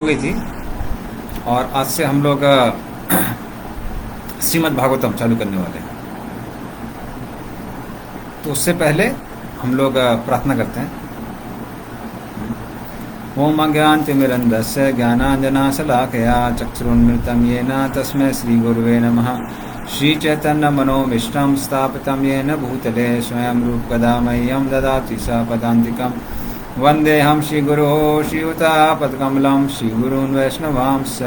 गई थी और आज से हम लोग श्रीमद् भागवतम चालू करने वाले हैं। तो उससे पहले हम लोग प्रार्थना करते हैं। ओम अज्ञानतिमिरन्धस्य ज्ञानाञ्जनशलाकया चक्षुरुन्मिलितं येन तस्मै श्रीगुरुवे नमः। श्रीचैतन्यमनोभीष्टं स्थापितं येन भूतले स्वयं रूपकदा मह्यं ददाति स पदान्तिकं। वन्देऽहं श्रीगुरोः श्रीयुतापदकमलं श्रीगुरून् वैष्णवांश्च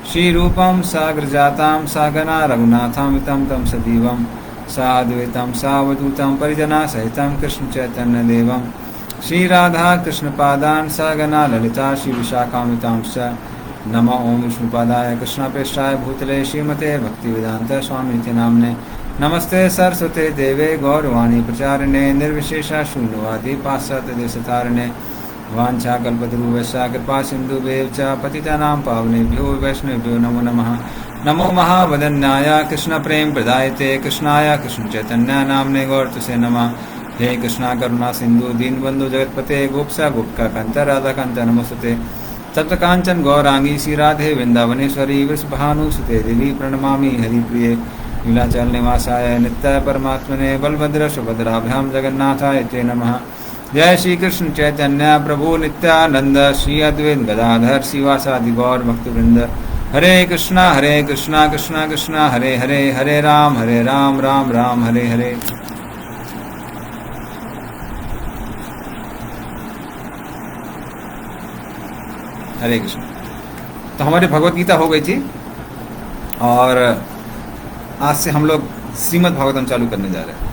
श्रीरूपं साग्रजातां सागना रघुनाथामितं तं सजीवं साद्वैतं सावधूतं परिजनसहितं कृष्णचैतन्यदेवं श्रीराधा कृष्णपादान् सागना ललिता श्रीविशाखामितांश्च। नमो ओं विष्णुपादाय कृष्णप्रेष्ठाय भूतले श्रीमते भक्तिवेदान्त स्वामिति नाम्ने। नमस्ते सरस्वते देवे गौरवाणी प्रचारिणे निर्विशेष शून्यवादी पाश्चात्यदेशतारिणे। वाञ्छाकल्पतरुभ्यश्च कृपा सिन्धुभ्येव च पतितानां पावनेभ्यो वैष्णवेभ्यो नमो नमः। नमो महावदन्याय कृष्णप्रेम प्रदायते कृष्णाय कृष्णचैतन्य नाम्ने गौरतुसे नमः। हे कृष्णा करुणा सिंधु दीनबंधु जगतपते गोपसा गोपका कांता राधा कांता नमस्ते। तप्त कांचन गौरांगी श्री राधे वृंदावनेश्वरी वृषभानुसुते देवी प्रणमामि हरिप्रिये। नीलाचल निवासाय नित्याय परमात्मने बलभद्र सुभद्राभ्याम जगन्नाथाय ते नमः। जय श्री कृष्ण चैतन्य प्रभु नित्यानंद श्री अद्वैत गदाधर श्रीवासादि गौर भक्तवृंद। हरे कृष्णा कृष्णा कृष्णा हरे हरे हरे राम राम राम हरे हरे। हरे कृष्ण। तो हमारी भगवत गीता हो गई थी और आज से हम लोग श्रीमद् भागवतम चालू करने जा रहे हैं।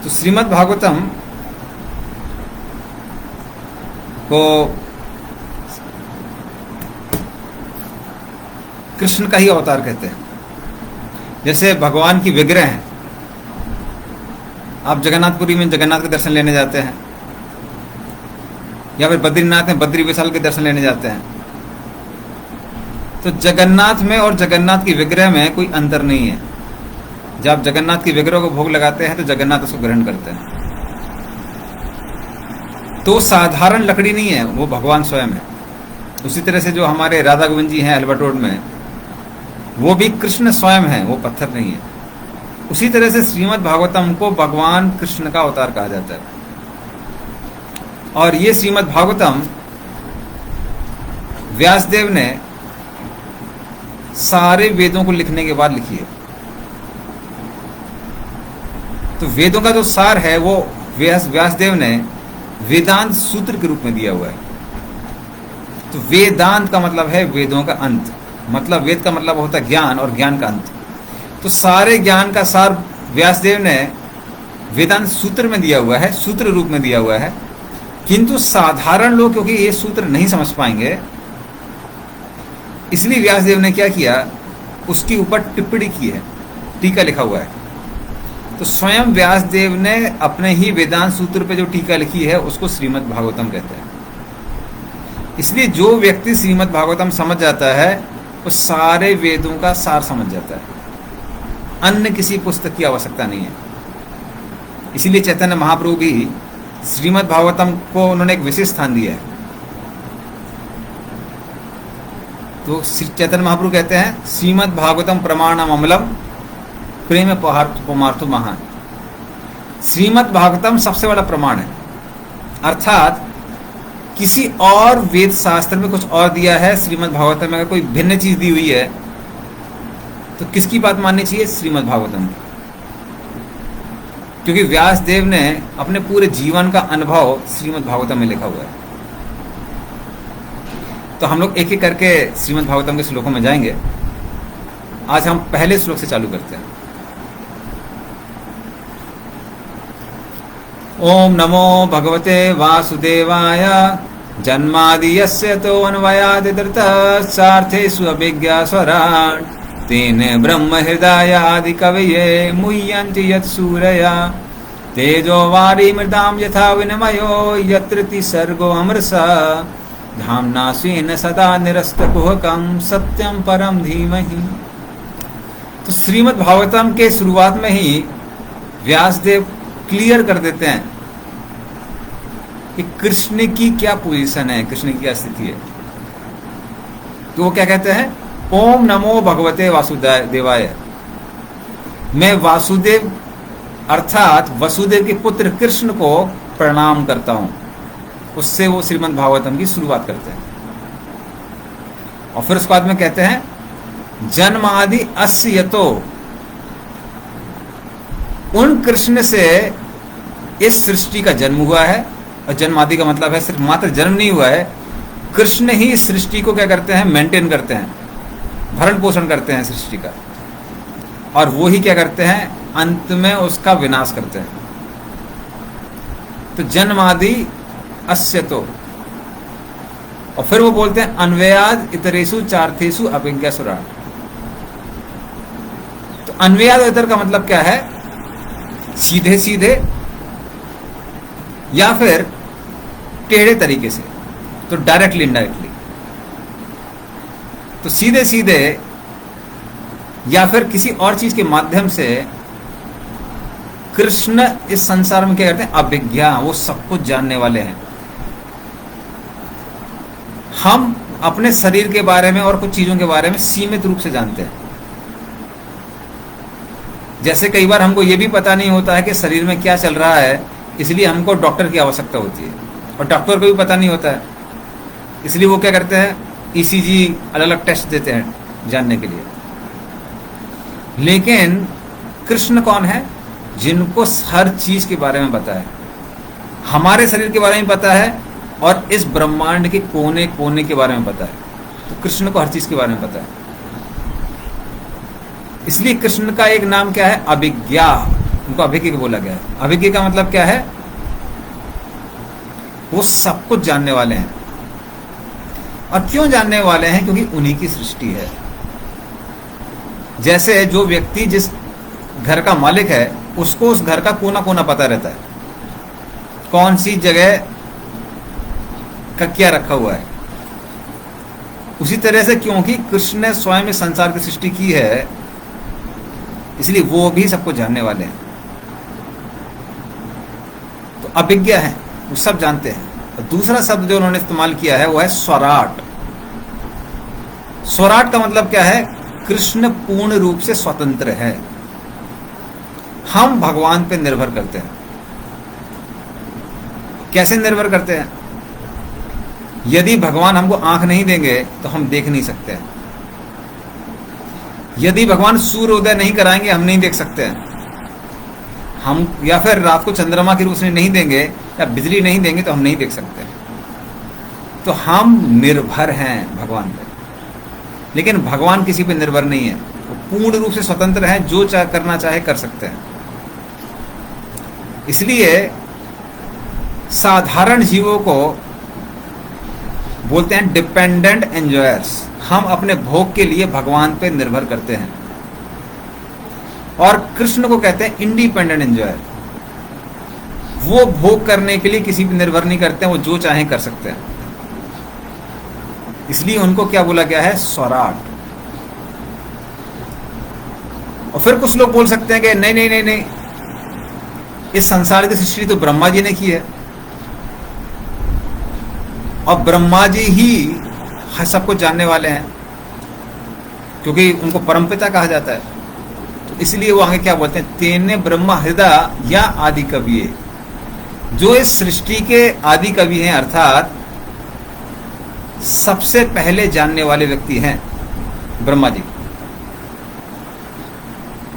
तो श्रीमद् भागवतम को कृष्ण का ही अवतार कहते हैं। जैसे भगवान की विग्रह है, आप जगन्नाथपुरी में जगन्नाथ के दर्शन लेने जाते हैं या फिर बद्रीनाथ में बद्री विशाल के दर्शन लेने जाते हैं, तो जगन्नाथ में और जगन्नाथ की विग्रह में कोई अंतर नहीं है। जब आप जगन्नाथ की विग्रह को भोग लगाते हैं तो जगन्नाथ उसको ग्रहण करते हैं। तो साधारण लकड़ी नहीं है, वो भगवान स्वयं है। उसी तरह से जो हमारे राधा गोविंद जी हैं अल्बर्ट रोड में, वो भी कृष्ण स्वयं है, वो पत्थर नहीं है। उसी तरह से श्रीमद् भागवतम को भगवान कृष्ण का अवतार कहा जाता है। और ये श्रीमद् भागवतम व्यासदेव ने सारे वेदों को लिखने के बाद लिखी है। तो वेदों का जो सार है वो व्यासदेव ने वेदांत सूत्र के रूप में दिया हुआ है। तो वेदांत का मतलब है वेदों का अंत, मतलब वेद का मतलब होता है ज्ञान और ज्ञान का अंत। तो सारे ज्ञान का सार व्यासदेव ने वेदांत सूत्र में दिया हुआ है, सूत्र रूप में दिया हुआ है। किंतु साधारण लोग क्योंकि ये सूत्र नहीं समझ पाएंगे, इसलिए व्यासदेव ने क्या किया, उसके ऊपर टिप्पणी की है, टीका लिखा हुआ है। तो स्वयं व्यासदेव ने अपने ही वेदांत सूत्र पे जो टीका लिखी है उसको श्रीमद् भागवतम कहते हैं। इसलिए जो व्यक्ति श्रीमद् भागवतम समझ जाता है वो सारे वेदों का सार समझ जाता है। अन्य किसी पुस्तक की आवश्यकता नहीं है। इसीलिए चैतन्य महाप्रभु भी श्रीमद् भागवतम को उन्होंने एक विशेष स्थान दिया है। तो चैतन्य महाप्रभु कहते हैं श्रीमद् भागवतम प्रमाणम अमलम प्रेम पमार्थो महान। श्रीमद् भागवतम सबसे बड़ा प्रमाण है। अर्थात किसी और वेद शास्त्र में कुछ और दिया है, श्रीमद् भागवतम में अगर कोई भिन्न चीज दी हुई है तो किसकी बात माननी चाहिए? श्रीमद् भागवतम की। क्योंकि व्यासदेव ने अपने पूरे जीवन का अनुभव श्रीमद् भागवतम में लिखा हुआ है। तो हम लोग एक एक करके श्रीमद् भागवतम के श्लोकों में जाएंगे। आज हम पहले श्लोक से चालू करते हैं। ओम नमो भगवते वासुदेवाय जन्मादि यस्य तो अन्वयादितरतश्चार्थेषु अभिज्ञास्वराट् तेन ब्रह्म हृदय आदि कवये मुह्यन्ति यत्सूरया तेजो वारी मृदाम यथा विनिमयो यत्र सर्गो अमृषा धाम्ना स्वेन सदा निरस्तकुहकं सत्यम परम धीमहि। तो श्रीमद् भागवतम के शुरुआत में ही व्यासदेव क्लियर कर देते हैं कि कृष्ण की क्या पोजीशन है, कृष्ण की क्या स्थिति है। तो वो क्या कहते हैं, ओम नमो भगवते वासुदेवाय, मैं वासुदेव अर्थात वसुदेव के पुत्र कृष्ण को प्रणाम करता हूं। उससे वो श्रीमद् भागवतम की शुरुआत करते हैं। और फिर उसके बाद में कहते हैं जन्मादि अस्य यतो, उन कृष्ण से इस सृष्टि का जन्म हुआ है। और जन्मादि का मतलब है सिर्फ मात्र जन्म नहीं हुआ है, कृष्ण ही इस सृष्टि को क्या करते हैं, मेंटेन करते हैं, भरण पोषण करते हैं सृष्टि का। और वो ही क्या करते हैं, अंत में उसका विनाश करते हैं। तो जन्मादि अस्य तो, और फिर वो बोलते हैं अन्वयाद इतरेषु चार्थेषु अभिज्ञा सुराट। तो अन्वयाद इतर का मतलब क्या है, सीधे सीधे या फिर टेढ़े तरीके से, तो डायरेक्टली इनडायरेक्टली। तो सीधे सीधे या फिर किसी और चीज के माध्यम से कृष्ण इस संसार में क्या करते हैं, अभिज्ञा, वो सब कुछ जानने वाले हैं। हम अपने शरीर के बारे में और कुछ चीजों के बारे में सीमित रूप से जानते हैं। जैसे कई बार हमको ये भी पता नहीं होता है कि शरीर में क्या चल रहा है, इसलिए हमको डॉक्टर की आवश्यकता होती है। और डॉक्टर को भी पता नहीं होता है, इसलिए वो क्या करते हैं, ईसीजी अलग अलग टेस्ट देते हैं जानने के लिए। लेकिन कृष्ण कौन है, जिनको हर चीज के बारे में पता है, हमारे शरीर के बारे में पता है और इस ब्रह्मांड के कोने कोने के बारे में पता है। तो कृष्ण को हर चीज के बारे में पता है। इसलिए कृष्ण का एक नाम क्या है, अभिज्ञा। उनको अभिज्ञ बोला गया है। अभिज्ञ का मतलब क्या है, वो सब कुछ जानने वाले हैं। और क्यों जानने वाले हैं, क्योंकि उन्हीं की सृष्टि है। जैसे जो व्यक्ति जिस घर का मालिक है, उसको उस घर का कोना कोना पता रहता है, कौन सी जगह का क्या रखा हुआ है। उसी तरह से क्योंकि कृष्ण ने स्वयं इस संसार की सृष्टि की है, इसलिए वो भी सबको जानने वाले हैं। तो अभिज्ञ है, वो सब जानते हैं। और दूसरा शब्द जो उन्होंने इस्तेमाल किया है वो है स्वराट। स्वराट का मतलब क्या है, कृष्ण पूर्ण रूप से स्वतंत्र है। हम भगवान पे निर्भर करते हैं। कैसे निर्भर करते हैं, यदि भगवान हमको आंख नहीं देंगे तो हम देख नहीं सकते हैं। यदि भगवान सूर्योदय नहीं कराएंगे हम नहीं देख सकते हैं। हम या फिर रात को चंद्रमा की रोशनी नहीं देंगे या बिजली नहीं देंगे तो हम नहीं देख सकते। तो हम निर्भर हैं भगवान पे, लेकिन भगवान किसी पे निर्भर नहीं है। वो पूर्ण रूप से स्वतंत्र है, जो करना चाहे कर सकते हैं। इसलिए साधारण जीवों को बोलते हैं डिपेंडेंट एंजॉयर्स। हम अपने भोग के लिए भगवान पे निर्भर करते हैं। और कृष्ण को कहते हैं इंडिपेंडेंट एंजॉयर। वो भोग करने के लिए किसी पे निर्भर नहीं करते हैं, वो जो चाहे कर सकते हैं। इसलिए उनको क्या बोला गया है, स्वराट। और फिर कुछ लोग बोल सकते हैं कि नहीं नहीं नहीं नहीं, इस संसार की सृष्टि तो ब्रह्मा जी ने की है और ब्रह्मा जी ही सब कुछ जानने वाले हैं, क्योंकि उनको परमपिता कहा जाता है। तो इसलिए वो आगे क्या बोलते हैं, तेने ब्रह्मा हृदय या आदि कवि, जो इस सृष्टि के आदि कवि हैं, अर्थात सबसे पहले जानने वाले व्यक्ति हैं ब्रह्मा जी।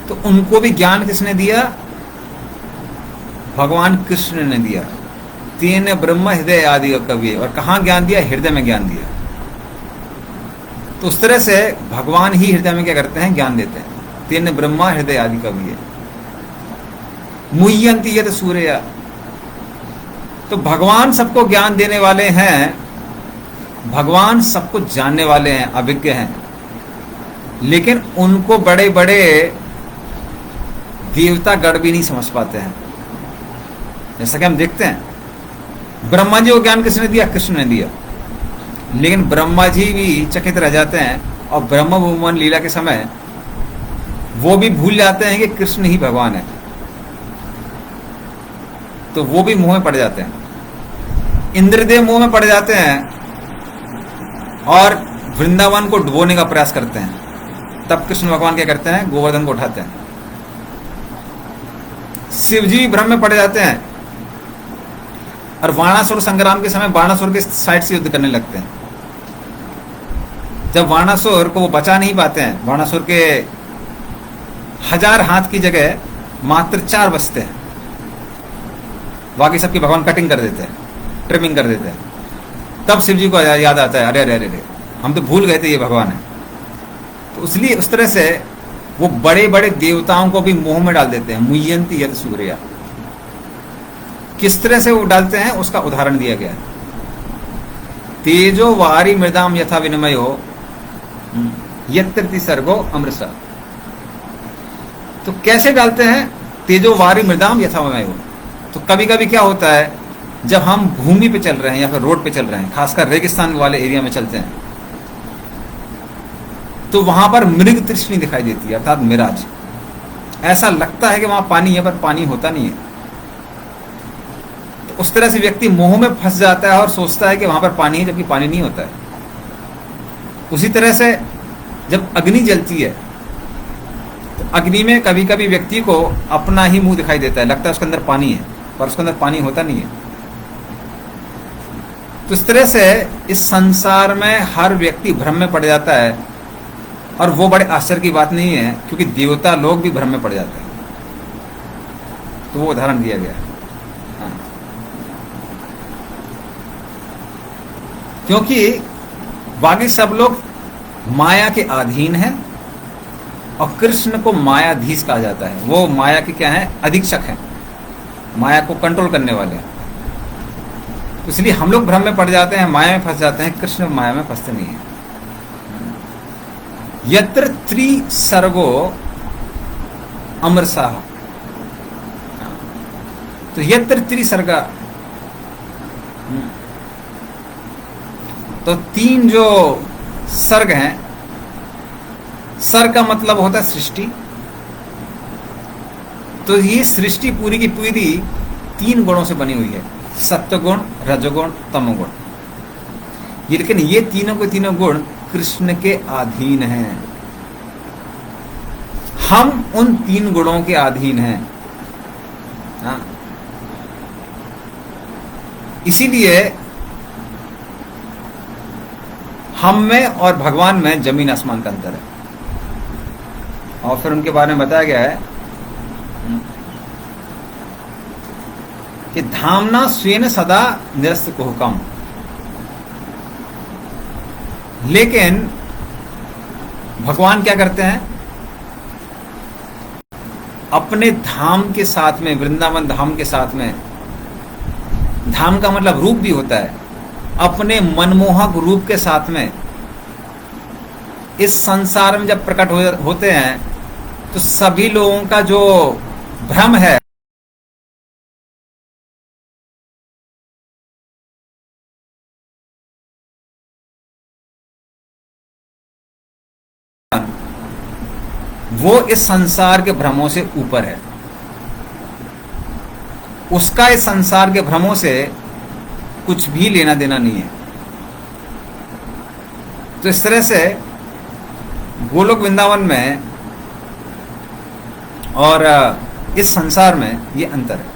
तो उनको भी ज्ञान किसने दिया, भगवान कृष्ण ने दिया। तेने ब्रह्म हृदय आदि कवि, और कहाँ ज्ञान दिया, हृदय में ज्ञान दिया। तो उस तरह से भगवान ही हृदय में क्या करते हैं, ज्ञान देते हैं। तेने ब्रह्मा हृदय आदि कवि, मुह्यंती यत सूर्य। तो भगवान सबको ज्ञान देने वाले हैं, भगवान सब कुछ जानने वाले हैं, अभिज्ञ हैं। लेकिन उनको बड़े बड़े देवता गण भी नहीं समझ पाते हैं। जैसा कि हम देखते हैं, ब्रह्मा जी को ज्ञान किसने दिया, कृष्ण ने दिया। लेकिन ब्रह्मा जी भी चकित रह जाते हैं, और ब्रह्म भुवन लीला के समय वो भी भूल जाते हैं कि कृष्ण ही भगवान है। तो वो भी मुंह में पड़ जाते हैं। इंद्रदेव मुंह में पड़ जाते हैं और वृंदावन को डुबोने का प्रयास करते हैं। तब कृष्ण भगवान क्या करते हैं, गोवर्धन को उठाते हैं। शिवजी भ्रम में पड़ जाते हैं और वाणासुर संग्राम के समय वाणासुर के साइड से युद्ध करने लगते हैं। जब वाणासुर को वो बचा नहीं पाते हैं, वाणासुर के 1000 हाथ की जगह मात्र 4 बचते हैं, बाकी सबकी भगवान कटिंग कर देते हैं, ट्रिमिंग कर देते हैं। तब शिव जी को याद आता है, अरे अरे अरे हम तो भूल गए थे ये भगवान है। तो इसलिए उस तरह से वो बड़े बड़े देवताओं को भी मोह में डाल देते हैं। मुह्यंती यद सूर्या, किस तरह से वो डालते हैं उसका उदाहरण दिया गया है। तेजो वारी मृदाम यथा विनिमयो यत्र सर्गो अमृतसर। तो कैसे डालते हैं, तेजो वारी मृदाम यथा विनिमयो। तो कभी कभी क्या होता है, जब हम भूमि पे चल रहे हैं या फिर रोड पे चल रहे हैं, खासकर रेगिस्तान वाले एरिया में चलते हैं, तो वहां पर मृग तृष्णि दिखाई देती है, अर्थात मिराज। ऐसा लगता है कि वहां पानी है पर पानी होता नहीं है। तो उस तरह से व्यक्ति मोह में फंस जाता है और सोचता है कि वहां पर पानी है, जबकि पानी नहीं होता है। उसी तरह से जब अग्नि जलती है तो अग्नि में कभी कभी व्यक्ति को अपना ही मुंह दिखाई देता है, लगता है उसके अंदर पानी है पर उसके अंदर पानी होता नहीं है। तो इस तरह से इस संसार में हर व्यक्ति भ्रम में पड़ जाता है, और वो बड़े आश्चर्य की बात नहीं है, क्योंकि देवता लोग भी भ्रम में पड़ जाते हैं। तो वो उदाहरण दिया गया है। हाँ। क्योंकि बाकी सब लोग माया के अधीन हैं और कृष्ण को मायाधीश कहा जाता है। वो माया के क्या है, अधीक्षक हैं, माया को कंट्रोल करने वाले हैं। तो इसलिए हम लोग भ्रम में पड़ जाते हैं, माया में फंस जाते हैं। कृष्ण माया में फंसते नहीं है। यत्र त्रिसर्गो अमरसाह, तो यत्र त्रिसर्गा, तो 3 जो सर्ग हैं, सर्ग का मतलब होता है सृष्टि। तो ये सृष्टि पूरी की पूरी 3 गुणों से बनी हुई है, सत्वगुण, रजोगुण, तमोगुण। ये लेकिन ये तीनों के तीनों गुण कृष्ण के अधीन हैं। हम उन 3 गुणों के अधीन हैं। हाँ। इसीलिए हम में और भगवान में जमीन आसमान का अंतर है। और फिर उनके बारे में बताया गया है कि धामना स्वेन सदा निरस्त कुहकम। लेकिन भगवान क्या करते हैं, अपने धाम के साथ में, वृंदावन धाम के साथ में, धाम का मतलब रूप भी होता है, अपने मनमोहक रूप के साथ में इस संसार में जब प्रकट होते हैं तो सभी लोगों का जो भ्रम है वो इस संसार के भ्रमों से ऊपर है। उसका इस संसार के भ्रमों से कुछ भी लेना देना नहीं है। तो इस तरह से गोलोक वृंदावन में और इस संसार में ये अंतर है।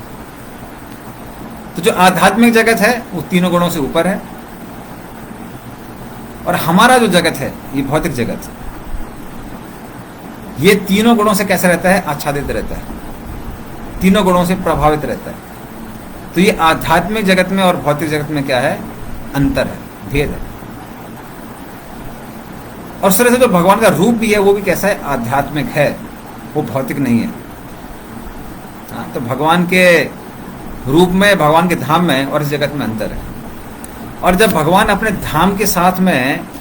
तो जो आध्यात्मिक जगत है वो 3 गुणों से ऊपर है, और हमारा जो जगत है ये भौतिक जगत, ये 3 गुणों से कैसे रहता है, आच्छादित रहता है, 3 गुणों से प्रभावित रहता है। तो ये आध्यात्मिक जगत में और भौतिक जगत में क्या है, अंतर है, भेद है। और इस तरह से जो भगवान का रूप भी है वो भी कैसा है, आध्यात्मिक है, वो भौतिक नहीं है। हाँ, तो भगवान के रूप में, भगवान के धाम में और इस जगत में अंतर है। और जब भगवान अपने धाम के साथ में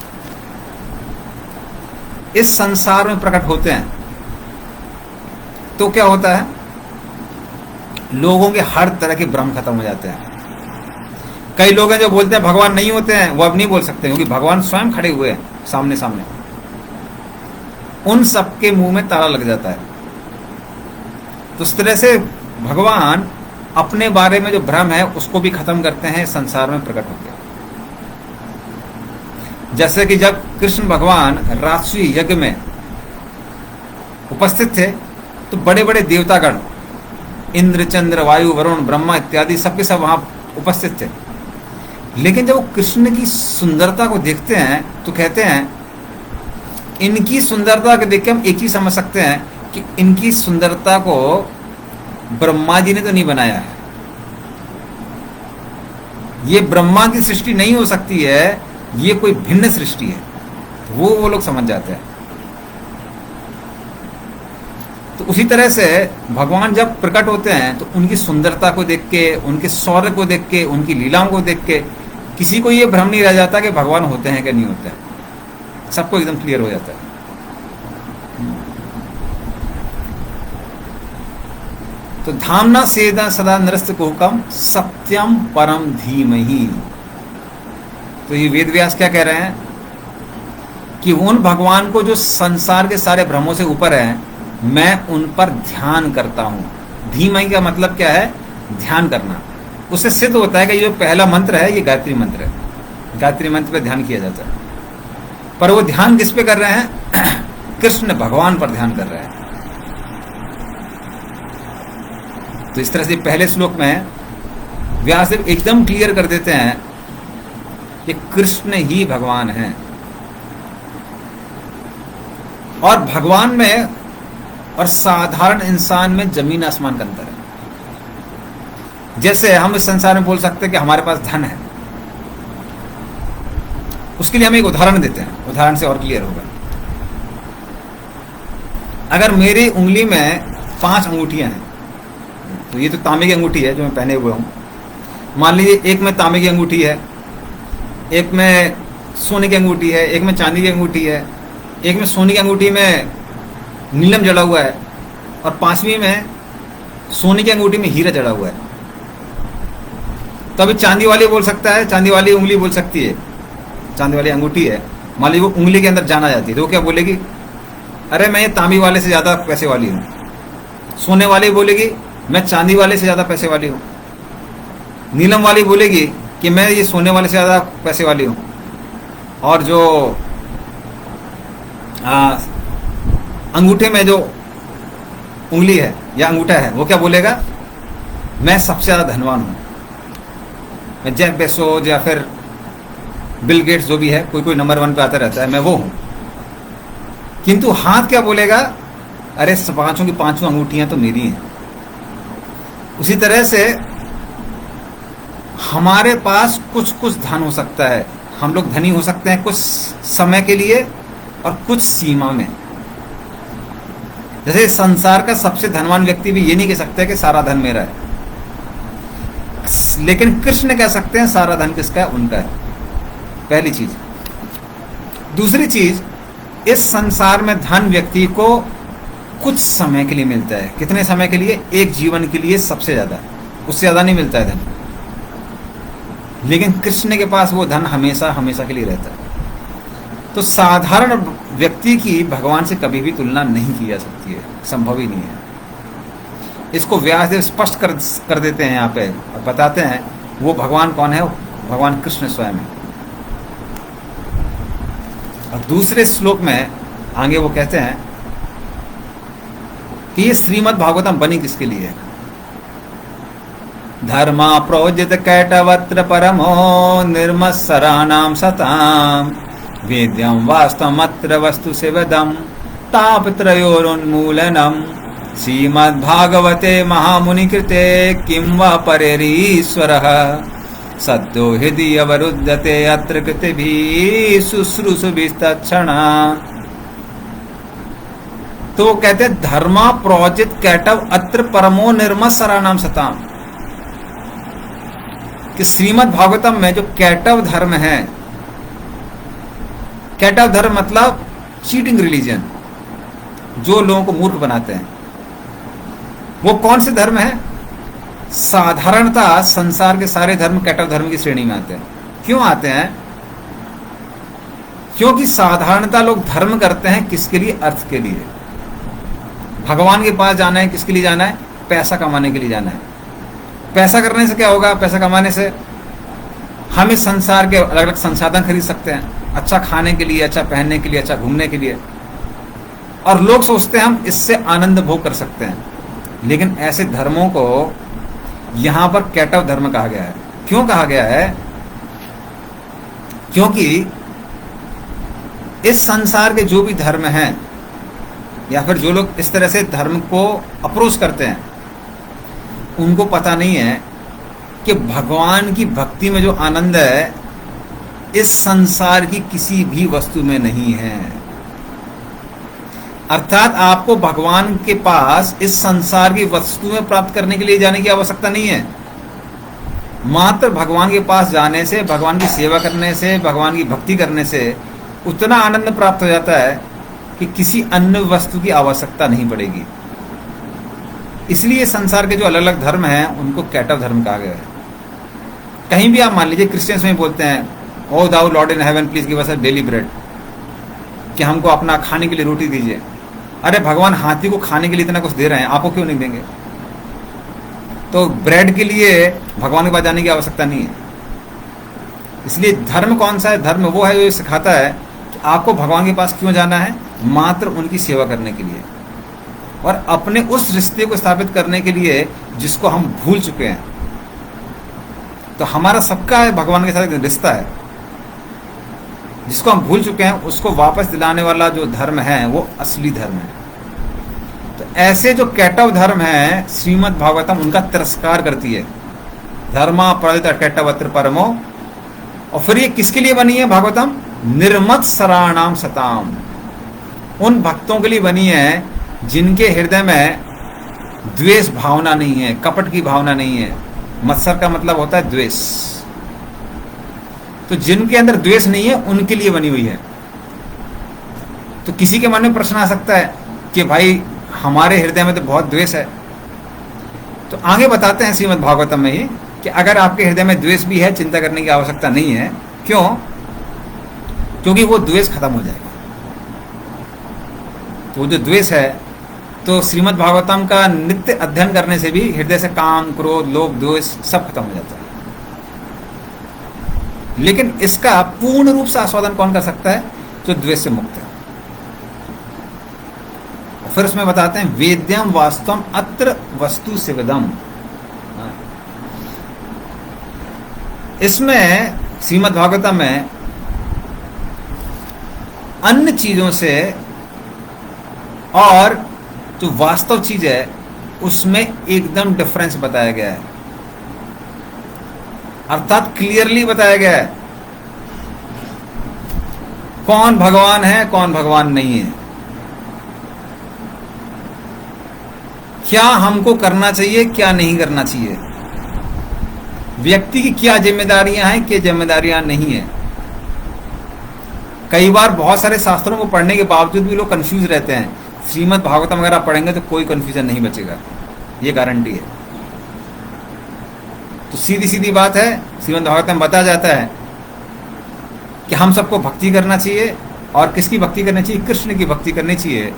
इस संसार में प्रकट होते हैं तो क्या होता है, लोगों के हर तरह के भ्रम खत्म हो जाते हैं। कई लोग हैं जो बोलते हैं भगवान नहीं होते हैं, वो अब नहीं बोल सकते क्योंकि भगवान स्वयं खड़े हुए हैं सामने सामने। उन सबके मुंह में ताला लग जाता है। तो इस तरह से भगवान अपने बारे में जो भ्रम है उसको भी खत्म करते हैं, संसार में प्रकट होते हैं। जैसे कि जब कृष्ण भगवान राजसूय यज्ञ में उपस्थित थे तो बड़े बड़े देवतागण, इंद्र, चंद्र, वायु, वरुण, ब्रह्मा इत्यादि सबके सब वहां उपस्थित थे। लेकिन जब वो कृष्ण की सुंदरता को देखते हैं तो कहते हैं, इनकी सुंदरता को देख के हम एक ही समझ सकते हैं कि इनकी सुंदरता को ब्रह्मा जी ने तो नहीं बनाया है, ये ब्रह्मा की सृष्टि नहीं हो सकती है, ये कोई भिन्न सृष्टि है। तो वो लोग समझ जाते हैं। तो उसी तरह से भगवान जब प्रकट होते हैं तो उनकी सुंदरता को देख के, उनके शौर्य को देख के, उनकी लीलाओं को देख के किसी को ये भ्रम नहीं रह जाता कि भगवान होते हैं कि नहीं होते हैं, सबको एकदम क्लियर हो जाता है। तो धामना सेदा सदा नरस्त कोकम सत्यम परम धीमहि। तो ये वेद व्यास क्या कह रहे हैं कि उन भगवान को जो संसार के सारे भ्रमों से ऊपर है, मैं उन पर ध्यान करता हूं। धीमहि का मतलब क्या है? ध्यान करना। उससे सिद्ध होता है कि ये जो पहला मंत्र है ये गायत्री मंत्र है, गायत्री मंत्र पर ध्यान किया जाता है। पर वो ध्यान किस पे कर रहे हैं? कृष्ण भगवान पर ध्यान कर रहे हैं। तो इस तरह से पहले श्लोक में व्यास एकदम क्लियर कर देते हैं कि कृष्ण ही भगवान हैं। और भगवान में और साधारण इंसान में जमीन आसमान का अंतर है। जैसे हम इस संसार में बोल सकते हैं कि हमारे पास धन है, उसके लिए हम एक उदाहरण देते हैं, उदाहरण से और क्लियर होगा। अगर मेरी उंगली में 5 अंगूठियां हैं, तो ये तो तांबे की अंगूठी है जो मैं पहने हुए हूं। मान लीजिए एक में तांबे की अंगूठी है, एक में सोने की अंगूठी है, एक में चांदी की अंगूठी है, एक में सोने की अंगूठी में नीलम जड़ा हुआ है, और 5वीं में सोने की अंगूठी में हीरा जड़ा हुआ है। तो अभी चांदी वाली बोल सकता है, चांदी वाली उंगली बोल सकती है, चांदी वाली अंगूठी है, मान लीजिए वो उंगली के अंदर जाना जाती है, तो वो क्या बोलेगी? अरे मैं ये तांबी वाले से ज्यादा पैसे वाली हूँ। सोने वाली बोलेगी मैं चांदी वाले से ज्यादा पैसे वाली हूँ। नीलम वाली बोलेगी कि मैं ये सोने वाले से ज्यादा पैसे वाली हूँ। और जो अंगूठे में जो उंगली है या अंगूठा है वो क्या बोलेगा? मैं सबसे ज्यादा धनवान हूँ, मैं जेफ बेजोस या फिर बिल गेट्स जो भी है, कोई कोई नंबर 1 पे आता रहता है, मैं वो हूं। किंतु हाथ क्या बोलेगा? अरे 5 की 5 अंगूठियां तो मेरी हैं। उसी तरह से हमारे पास कुछ कुछ धन हो सकता है, हम लोग धनी हो सकते हैं कुछ समय के लिए और कुछ सीमा में। जैसे संसार का सबसे धनवान व्यक्ति भी ये नहीं कह सकता कि सारा धन मेरा है, लेकिन कृष्ण कह सकते हैं सारा धन किसका है? उनका है। पहली चीज। दूसरी चीज, इस संसार में धन व्यक्ति को कुछ समय के लिए मिलता है। कितने समय के लिए? एक जीवन के लिए सबसे ज्यादा, उससे ज्यादा नहीं मिलता है धन। लेकिन कृष्ण के पास वो धन हमेशा हमेशा के लिए रहता है। तो साधारण व्यक्ति की भगवान से कभी भी तुलना नहीं की जा सकती है, संभव ही नहीं है। इसको व्यासदेव स्पष्ट कर देते हैं यहाँ पे और बताते हैं वो भगवान कौन है। भगवान कृष्ण स्वयं है। और दूसरे श्लोक में आगे वो कहते हैं कि ये श्रीमद् भागवतम बनी किसके लिए है? धर्मा प्रोजित कैटवत्र परमो निर्मत्सराणाम सताम वेद्यम वास्तवमत्र वस्तु सेवदम तापत्रयोरुन्मूलनम श्रीमद्भागवते महामुनि कृते किं वा परेरीश्वरः सद्यो हृदि अवरुद्धते अत्र कृतिभिः शुश्रूषुभिस्तत्क्षणा। तो वो कहते हैं धर्मा प्रोजित कैटव अत्र परमो निर्मत्सराणाम सताम, कि श्रीमद् भागवतम में जो कैटव धर्म है, कैटव धर्म मतलब चीटिंग रिलीजन, जो लोगों को मूर्ख बनाते हैं, वो कौन से धर्म है? साधारणतः संसार के सारे धर्म कैटव धर्म की श्रेणी में आते हैं। क्यों आते हैं? क्योंकि साधारणतः लोग धर्म करते हैं किसके लिए? अर्थ के लिए। भगवान के पास जाना है किसके लिए जाना है? पैसा कमाने के लिए जाना है। पैसा करने से क्या होगा? पैसा कमाने से हम इस संसार के अलग अलग संसाधन खरीद सकते हैं, अच्छा खाने के लिए, अच्छा पहनने के लिए, अच्छा घूमने के लिए, और लोग सोचते हैं हम इससे आनंद भोग कर सकते हैं। लेकिन ऐसे धर्मों को यहां पर कैटव धर्म कहा गया है। क्यों कहा गया है? क्योंकि इस संसार के जो भी धर्म हैं, या फिर जो लोग इस तरह से धर्म को अप्रोच करते हैं, उनको पता नहीं है कि भगवान की भक्ति में जो आनंद है इस संसार की किसी भी वस्तु में नहीं है। अर्थात आपको भगवान के पास इस संसार की वस्तु में प्राप्त करने के लिए जाने की आवश्यकता नहीं है। मात्र भगवान के पास जाने से, भगवान की सेवा करने से, भगवान की भक्ति करने से उतना आनंद प्राप्त हो जाता है कि किसी अन्य वस्तु की आवश्यकता नहीं पड़ेगी। इसलिए संसार के जो अलग अलग धर्म हैं उनको कैटव धर्म कहा गया है। कहीं भी आप मान लीजिए क्रिश्चियंस में बोलते हैं, O thou Lord in heaven please give us a daily bread, कि हमको अपना खाने के लिए रोटी दीजिए। अरे भगवान हाथी को खाने के लिए इतना कुछ दे रहे हैं, आपको क्यों नहीं देंगे? तो ब्रेड के लिए भगवान के पास जाने की आवश्यकता नहीं है। इसलिए धर्म कौन सा है? धर्म वो है जो सिखाता है कि आपको भगवान के पास क्यों जाना है, मात्र उनकी सेवा करने के लिए, और अपने उस रिश्ते को स्थापित करने के लिए जिसको हम भूल चुके हैं। तो हमारा सबका भगवान के साथ एक रिश्ता है जिसको हम भूल चुके हैं, उसको वापस दिलाने वाला जो धर्म है वो असली धर्म है। तो ऐसे जो कैटव धर्म है, श्रीमद् भागवतम उनका तिरस्कार करती है। धर्मा प्रदित कैटवत्र परमो। और फिर ये किसके लिए बनी है भागवतम? निर्मत सराणाम सताम, उन भक्तों के लिए बनी है जिनके हृदय में द्वेष भावना नहीं है, कपट की भावना नहीं है। मत्सर का मतलब होता है द्वेष। तो जिनके अंदर द्वेष नहीं है उनके लिए बनी हुई है। तो किसी के मन में प्रश्न आ सकता है कि भाई हमारे हृदय में तो बहुत द्वेष है। तो आगे बताते हैं श्रीमद् भागवतम में ही कि अगर आपके हृदय में द्वेष भी है, चिंता करने की आवश्यकता नहीं है। क्यों? क्योंकि वो द्वेष खत्म हो जाएगा। तो जो द्वेष है, तो श्रीमद् भागवतम का नित्य अध्ययन करने से भी हृदय से काम, क्रोध, लोभ, द्वेष सब खत्म हो जाता है। लेकिन इसका पूर्ण रूप से आस्वादन कौन कर सकता है? जो द्वेष से मुक्त है। फिर उसमें बताते हैं वेद्यम वास्तवम अत्र वस्तु सिवदम। इसमें श्रीमद् भागवतम में अन्य चीजों से और जो वास्तव चीज है उसमें एकदम डिफरेंस बताया गया है। अर्थात क्लियरली बताया गया है कौन भगवान है, कौन भगवान नहीं है, क्या हमको करना चाहिए, क्या नहीं करना चाहिए, व्यक्ति की क्या जिम्मेदारियां हैं, क्या जिम्मेदारियां नहीं है। कई बार बहुत सारे शास्त्रों को पढ़ने के बावजूद भी लोग कंफ्यूज रहते हैं। श्रीमद् भागवतम अगर आप पढ़ेंगे तो कोई कंफ्यूजन नहीं बचेगा, ये गारंटी है। तो सीधी सीधी बात है, श्रीमद् भागवतम बताया जाता है कि हम सबको भक्ति करना चाहिए। और किसकी भक्ति करनी चाहिए? कृष्ण की भक्ति करनी चाहिए,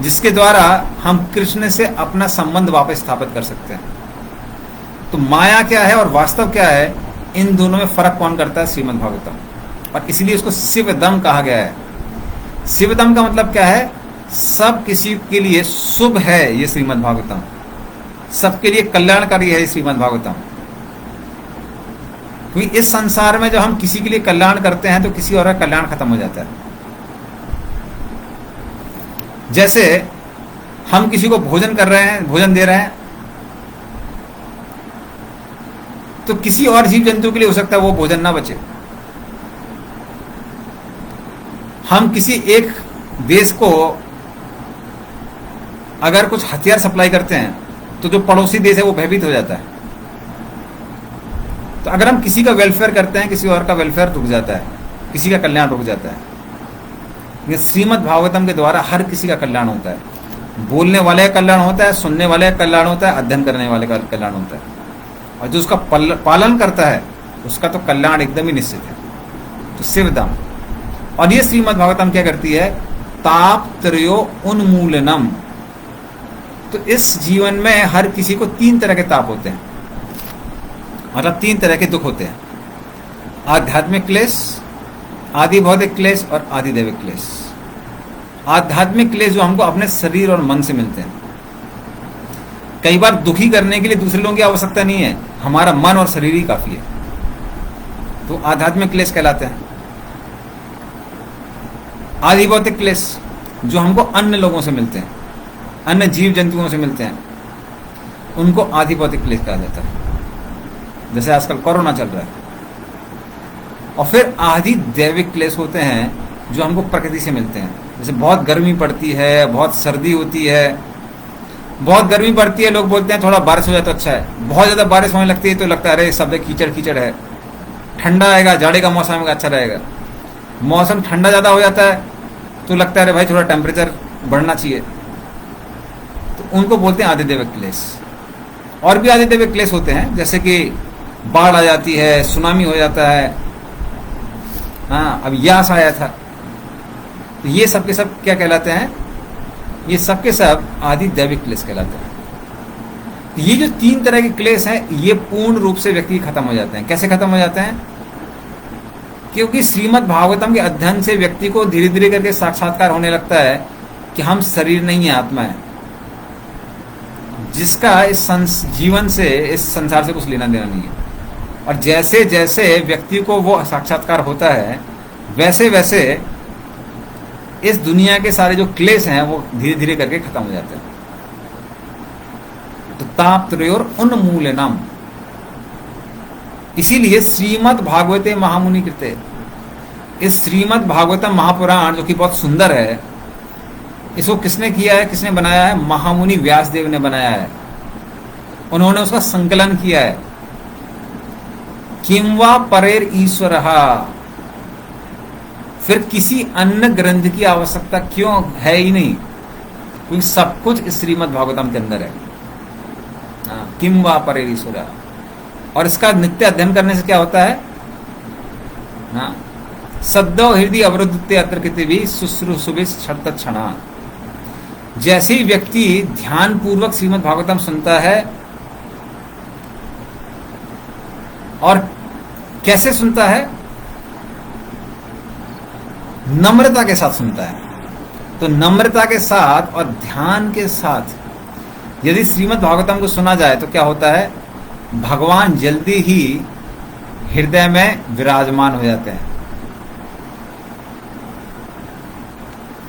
जिसके द्वारा हम कृष्ण से अपना संबंध वापस स्थापित कर सकते हैं। तो माया क्या है और वास्तव क्या है, इन दोनों में फर्क कौन करता है? श्रीमद् भागवतम। और इसलिए इसको शिवदम कहा गया है। शिवदम का मतलब क्या है? सब किसी के लिए शुभ है ये श्रीमद् भागवतम, सबके लिए कल्याणकारी है श्रीमद् भागवतम। क्योंकि इस संसार में जब हम किसी के लिए कल्याण करते हैं तो किसी और का कल्याण खत्म हो जाता है। जैसे हम किसी को भोजन कर रहे हैं, भोजन दे रहे हैं, तो किसी और जीव जंतु के लिए हो सकता है वो भोजन ना बचे। हम किसी एक देश को अगर कुछ हथियार सप्लाई करते हैं तो जो पड़ोसी देश है वो भयभीत हो जाता है। तो अगर हम किसी का वेलफेयर करते हैं, किसी और का वेलफेयर रुक जाता है, किसी का कल्याण रुक जाता है। ये श्रीमद् भागवतम के द्वारा हर किसी का कल्याण होता है। बोलने वाले का कल्याण होता है, सुनने वाले का कल्याण होता है, अध्ययन करने वाले का कल्याण होता है, और जो उसका पालन करता है उसका तो कल्याण एकदम ही निश्चित है। तो शिवदम। और ये श्रीमद् भागवतम क्या करती है? ताप त्रयो उन्मूलनम। तो इस जीवन में हर किसी को 3 तरह के ताप होते हैं, मतलब 3 तरह के दुख होते हैं। आध्यात्मिक क्लेश, आदि भौतिक क्लेश और आदि दैविक क्लेश। आध्यात्मिक क्लेश जो हमको अपने शरीर और मन से मिलते हैं। कई बार दुखी करने के लिए दूसरे लोगों की आवश्यकता नहीं है, हमारा मन और शरीर ही काफी है, तो आध्यात्मिक क्लेश कहलाते हैं। आदि भौतिक क्लेश जो हमको अन्य लोगों से मिलते हैं, अन्य जीव जंतुओं से मिलते हैं, उनको आदि भौतिक क्लेश कहा जाता है, जैसे आजकल कोरोना चल रहा है। और फिर आदि दैविक क्लेश होते हैं जो हमको प्रकृति से मिलते हैं, जैसे बहुत गर्मी पड़ती है, बहुत सर्दी होती है। बहुत गर्मी पड़ती है, लोग बोलते हैं थोड़ा बारिश हो जाए तो अच्छा है। बहुत ज़्यादा बारिश होने लगती है तो लगता है अरे सब कीचड़ कीचड़ है। ठंडा आएगा, जाड़े का मौसम आएगा, अच्छा रहेगा। मौसम ठंडा ज़्यादा हो जाता है तो लगता है अरे भाई थोड़ा टेम्परेचर बढ़ना चाहिए, तो उनको बोलते हैं आदि दैविक क्लेश। और भी आदि दैविक क्लेश होते हैं, जैसे कि बाढ़ आ जाती है, सुनामी हो जाता है। हाँ, अब यास आया था, तो ये सब के सब क्या कहलाते हैं? ये सब के सब आदि दैविक क्लेश कहलाते हैं। तो ये जो 3 तरह के क्लेश हैं, ये पूर्ण रूप से व्यक्ति खत्म हो जाते हैं। कैसे खत्म हो जाते हैं? क्योंकि श्रीमद् भागवतम के अध्ययन से व्यक्ति को धीरे धीरे करके साक्षात्कार होने लगता है कि हम शरीर नहीं है, आत्मा है, जिसका इस जीवन से, इस संसार से कुछ लेना देना नहीं है। और जैसे जैसे व्यक्ति को वो साक्षात्कार होता है, वैसे वैसे इस दुनिया के सारे जो क्लेश हैं वो धीरे धीरे करके खत्म हो जाते हैं। तो ताप त्रयोर उन्मूलनम, इसीलिए श्रीमद् भागवते महामुनि कृते, इस श्रीमद् भागवतम महापुराण जो कि बहुत सुंदर है, इसको किसने किया है, किसने बनाया है? महामुनि व्यासदेव ने बनाया है। उन्होंने उसका संकलन किया है। किंवा परेर ईश्वरहा, फिर किसी अन्य ग्रंथ की आवश्यकता क्यों है ही नहीं, क्योंकि सब कुछ इस श्रीमद् भागवतम के अंदर है। किंवा परेर ईश्वरहा, और इसका नित्य अध्ययन करने से क्या होता है? हाँ, सद्दो हृदय अवरुद्धते अत्र किते भी शुश्रूषुभिः क्षणा। जैसे ही व्यक्ति ध्यान पूर्वक श्रीमद् भागवतम सुनता है, और कैसे सुनता है? नम्रता के साथ सुनता है। तो नम्रता के साथ और ध्यान के साथ यदि श्रीमद् भागवतम को सुना जाए तो क्या होता है? भगवान जल्दी ही हृदय में विराजमान हो जाते हैं।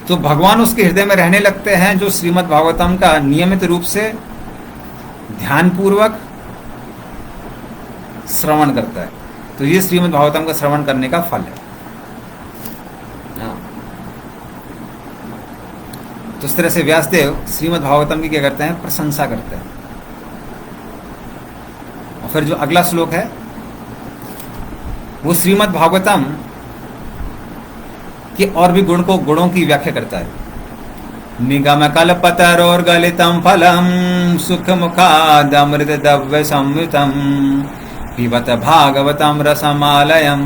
तो भगवान उसके हृदय में रहने लगते हैं जो श्रीमद् भागवतम का नियमित रूप से ध्यान पूर्वक श्रवण करता है। तो ये श्रीमद् भागवतम का श्रवण करने का फल है। तो इस तरह से व्यासदेव श्रीमद् भागवतम की क्या करते हैं? प्रशंसा करते हैं। और फिर जो अगला श्लोक है वो श्रीमद् भागवतम के और भी गुणों की व्याख्या करता है। निगम कल्पतरोर गलितम फलम सुख मुखादमृत दव्य संयुतम पिबत भागवतम रसमालयम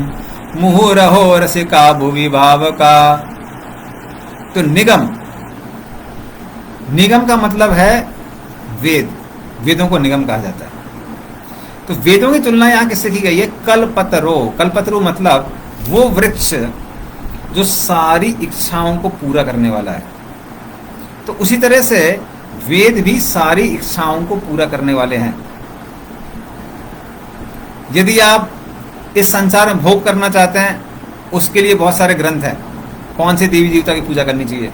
मुहुरहो रसिका भुवि भावका। तो निगम का मतलब है वेद, वेदों को निगम कहा जाता है। तो वेदों की तुलना यहां किससे की गई है? कल्पतरो। कल्पतरो मतलब वो वृक्ष जो सारी इच्छाओं को पूरा करने वाला है। तो उसी तरह से वेद भी सारी इच्छाओं को पूरा करने वाले हैं। यदि आप इस संसार में भोग करना चाहते हैं, उसके लिए बहुत सारे ग्रंथ हैं। कौन से देवी देवता की पूजा करनी चाहिए।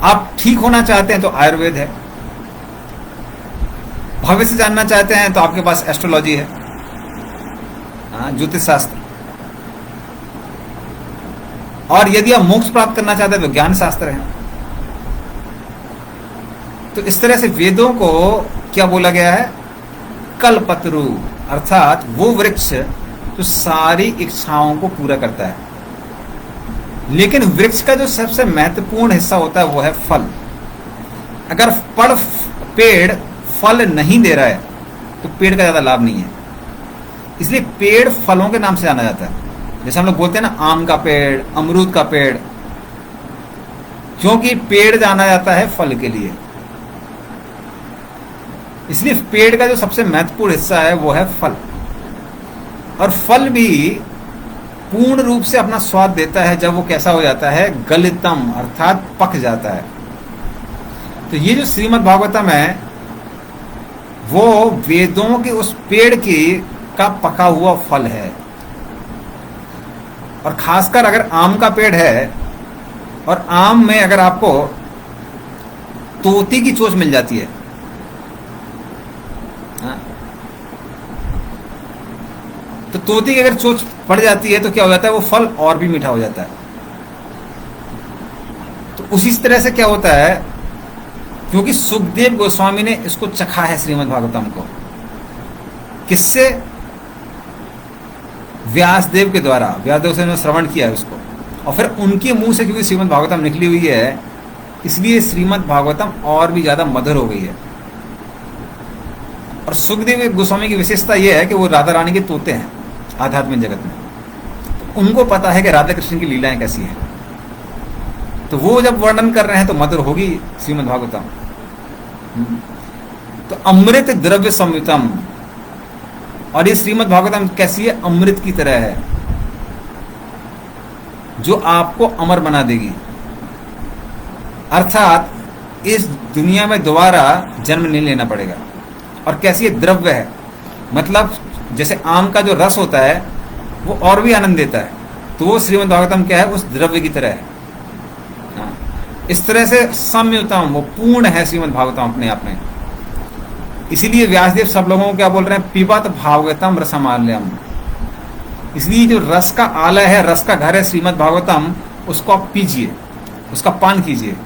आप ठीक होना चाहते हैं तो आयुर्वेद है। भविष्य जानना चाहते हैं तो आपके पास एस्ट्रोलॉजी है, ज्योतिष शास्त्र। और यदि आप मोक्ष प्राप्त करना चाहते हैं तो ज्ञान शास्त्र है। तो इस तरह से वेदों को क्या बोला गया है? कल्पतरु, अर्थात वो वृक्ष जो सारी इच्छाओं को पूरा करता है। लेकिन वृक्ष का जो सबसे महत्वपूर्ण हिस्सा होता है वो है फल। अगर पेड़ फल नहीं दे रहा है तो पेड़ का ज्यादा लाभ नहीं है। इसलिए पेड़ फलों के नाम से जाना जाता है। जैसे हम लोग बोलते हैं ना, आम का पेड़, अमरूद का पेड़। क्योंकि पेड़ जाना जाता है फल के लिए, इसलिए पेड़ का जो सबसे महत्वपूर्ण हिस्सा है वो है फल। और फल भी पूर्ण रूप से अपना स्वाद देता है जब वो कैसा हो जाता है, गलितम, अर्थात पक जाता है। तो ये जो श्रीमद् भागवतम है वो वेदों के उस पेड़ की का पका हुआ फल है। और खासकर अगर आम का पेड़ है और आम में अगर आपको तोती की चोंच मिल जाती है, तो तोती की अगर चोंच पड़ जाती है तो क्या हो जाता है, वो फल और भी मीठा हो जाता है। तो उसी तरह से क्या होता है, क्योंकि सुखदेव गोस्वामी ने इसको चखा है श्रीमद् भागवतम को, किससे, व्यासदेव के द्वारा, व्यासदेव से श्रवण किया है उसको, और फिर उनके मुंह से क्योंकि श्रीमद् भागवतम निकली हुई है इसलिए श्रीमद् भागवतम और भी ज्यादा मधुर हो गई है। और सुखदेव गोस्वामी की विशेषता यह है कि वो राधा रानी के तोते हैं आध्यात्मिक जगत में, तो उनको पता है कि राधा कृष्ण की लीलाएं कैसी हैं, तो वो जब वर्णन कर रहे हैं तो मधुर होगी श्रीमद् भागवतम। तो अमृत द्रव्य संयुतम, और ये श्रीमद् भागवतम कैसी है, अमृत की तरह है जो आपको अमर बना देगी, अर्थात इस दुनिया में दोबारा जन्म नहीं लेना पड़ेगा। और कैसी है, द्रव्य है, मतलब जैसे आम का जो रस होता है वो और भी आनंद देता है, तो वो श्रीमद् भागवतम क्या है, उस द्रव्य की तरह है। इस तरह से संयुतम, वो पूर्ण है श्रीमद् भागवतम अपने आप में। इसीलिए व्यासदेव सब लोगों को क्या बोल रहे हैं, पिबत भागवतम रसमाल्यम। इसलिए जो रस का आलय है, रस का घर है श्रीमद् भागवतम, उसको आप पीजिए, उसका पान कीजिए।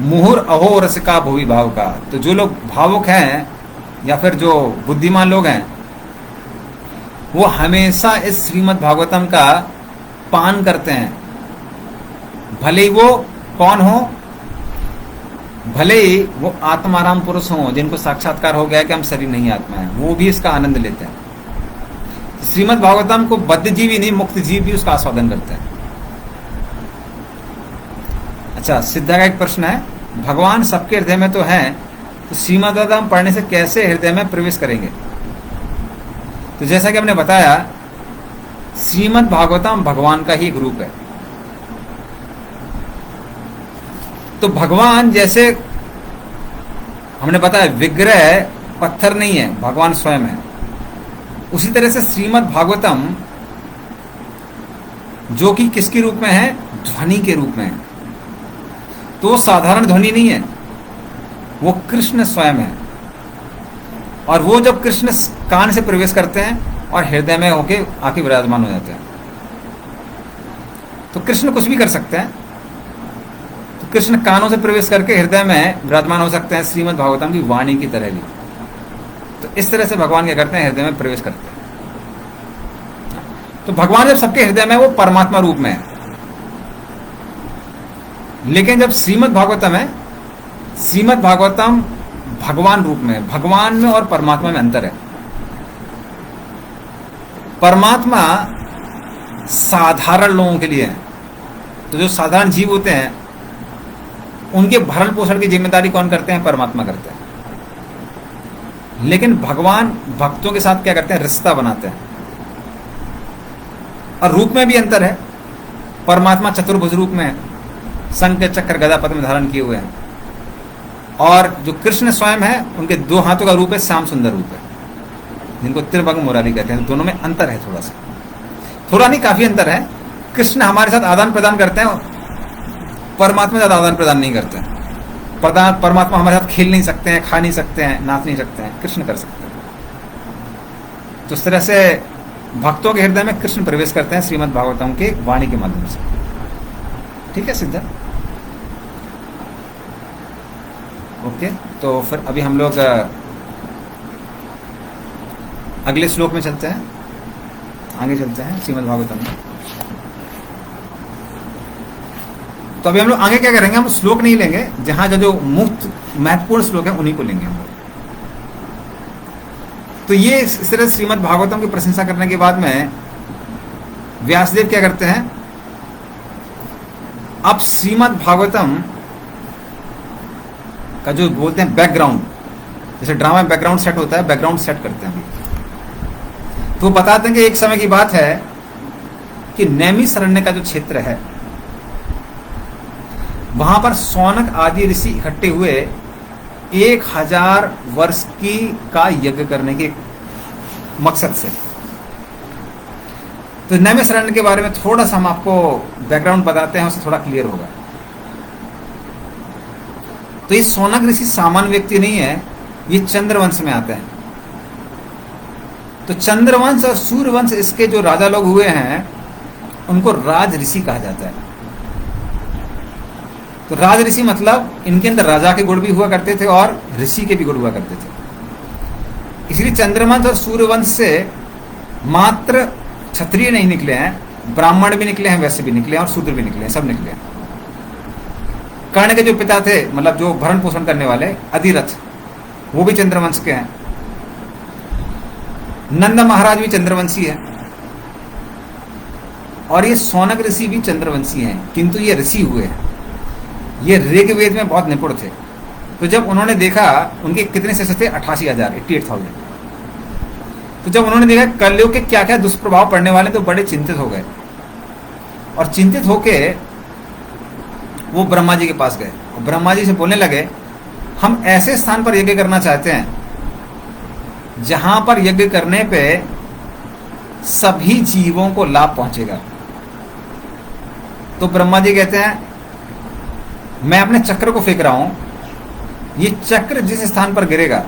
मुहुर अहो रसिका भुवि भाव का। तो जो लोग भावुक हैं या फिर जो बुद्धिमान लोग हैं वो हमेशा इस श्रीमद् भागवतम का पान करते हैं, भले ही वो कौन हो, भले ही वो आत्माराम पुरुष हो जिनको साक्षात्कार हो गया कि हम शरीर नहीं आत्मा है, वो भी इसका आनंद लेते हैं। श्रीमद् भागवतम को बद्ध जीव ही नहीं, मुक्त जीव भी उसका आस्वादन करते हैं। अच्छा, सिद्धा का एक प्रश्न है, भगवान सबके हृदय में तो हैं, तो श्रीमद् भागवतम पढ़ने से कैसे हृदय में प्रवेश करेंगे? तो जैसा कि हमने बताया, श्रीमद् भागवतम भगवान का ही एक रूप है। तो भगवान जैसे हमने बताया विग्रह पत्थर नहीं है, भगवान स्वयं है, उसी तरह से श्रीमद् भागवतम जो कि किसके रूप में है, ध्वनि के रूप में है। तो साधारण ध्वनि नहीं है, वो कृष्ण स्वयं है। और वो जब कृष्ण कान से प्रवेश करते हैं और हृदय में होके आके विराजमान हो जाते हैं, तो कृष्ण कुछ भी कर सकते हैं। तो कृष्ण कानों से प्रवेश करके हृदय में विराजमान हो सकते हैं, श्रीमद् भागवतम की वाणी की तरह भी। तो इस तरह से भगवान क्या करते हैं, हृदय में प्रवेश करते हैं। तो भगवान जब सबके हृदय में, वो परमात्मा रूप में है। लेकिन जब श्रीमद् भागवतम है, श्रीमद् भागवतम भगवान रूप में है। भगवान में और परमात्मा में अंतर है। परमात्मा साधारण लोगों के लिए है, तो जो साधारण जीव होते हैं उनके भरण पोषण की जिम्मेदारी कौन करते हैं, परमात्मा करते हैं। लेकिन भगवान भक्तों के साथ क्या करते हैं, रिश्ता बनाते हैं। और रूप में भी अंतर है, परमात्मा चतुर्भुज रूप में है, शंख चक्र गदा पद्म धारण किए हुए हैं। और जो कृष्ण स्वयं है, उनके दो हाथों का रूप है, श्याम सुंदर रूप है, जिनको त्रिभंग मुरारी कहते हैं। दोनों में अंतर है, थोड़ा सा, थोड़ा नहीं काफी अंतर है। कृष्ण हमारे साथ आदान प्रदान करते हैं, परमात्मा ज्यादा आदान प्रदान नहीं करते हैं। परमात्मा हमारे साथ खेल नहीं सकते हैं, खा नहीं सकते हैं, नाच नहीं सकते हैं, कृष्ण कर सकते हैं। तो इस तरह से भक्तों के हृदय में कृष्ण प्रवेश करते हैं श्रीमद् भागवतम के वाणी के माध्यम से। ठीक है सिद्धा? ओके, तो फिर अभी हम लोग अगले श्लोक में चलते हैं, आगे चलते हैं श्रीमद् भागवतम में। तो अभी हम लोग आगे क्या करेंगे, हम श्लोक नहीं लेंगे, जहां जो मुक्त महत्वपूर्ण श्लोक है उन्हीं को लेंगे हम लोग। तो ये इस तरह श्रीमद् भागवतम की प्रशंसा करने के बाद में व्यासदेव क्या करते हैं, अब श्रीमद् भागवतम का जो बोलते हैं बैकग्राउंड, जैसे ड्रामा में बैकग्राउंड सेट होता है, बैकग्राउंड सेट करते हैं अभी। तो बताते हैं कि एक समय की बात है कि नैमिषारण्य का जो क्षेत्र है वहां पर सौनक आदि ऋषि इकट्ठे हुए 1000 वर्ष की का यज्ञ करने के मकसद से। तो नैमिषारण्य के बारे में थोड़ा सा हम आपको बैकग्राउंड बताते हैं, उससे थोड़ा क्लियर होगा। तो ये सौनक ऋषि सामान्य व्यक्ति नहीं है, ये चंद्रवंश में आते हैं। तो चंद्रवंश और सूर्यवंश इसके जो राजा लोग हुए हैं उनको राज ऋषि कहा जाता है। तो राज ऋषि मतलब इनके अंदर राजा के गुण भी हुआ करते थे और ऋषि के भी गुण हुआ करते थे। इसलिए चंद्रवंश और सूर्यवंश से मात्र क्षत्रिय नहीं निकले हैं, ब्राह्मण भी निकले हैं, वैश्य भी निकले हैं और शूद्र भी निकले हैं, सब निकले हैं। कर्ण के जो पिता थे, मतलब जो भरण पोषण करने वाले अधिरथ, वो भी चंद्रवंश के हैं। नंद महाराज भी चंद्रवंशी है और ये सौनक ऋषि भी चंद्रवंशी हैं, किंतु ये ऋषि हुए हैं। ये ऋग्वेद में बहुत निपुण थे। तो जब उन्होंने देखा, उनके कितने शिष्य थे? 88,000, 88,000। तो जब उन्होंने देखा कलयुग के क्या क्या दुष्प्रभाव पड़ने वाले, तो बड़े चिंतित हो गए और चिंतित होके वो ब्रह्मा जी के पास गए और ब्रह्मा जी से बोलने लगे, हम ऐसे स्थान पर यज्ञ करना चाहते हैं जहां पर यज्ञ करने पे सभी जीवों को लाभ पहुंचेगा। तो ब्रह्मा जी कहते हैं, मैं अपने चक्र को फेंक रहा हूं, ये चक्र जिस स्थान पर गिरेगा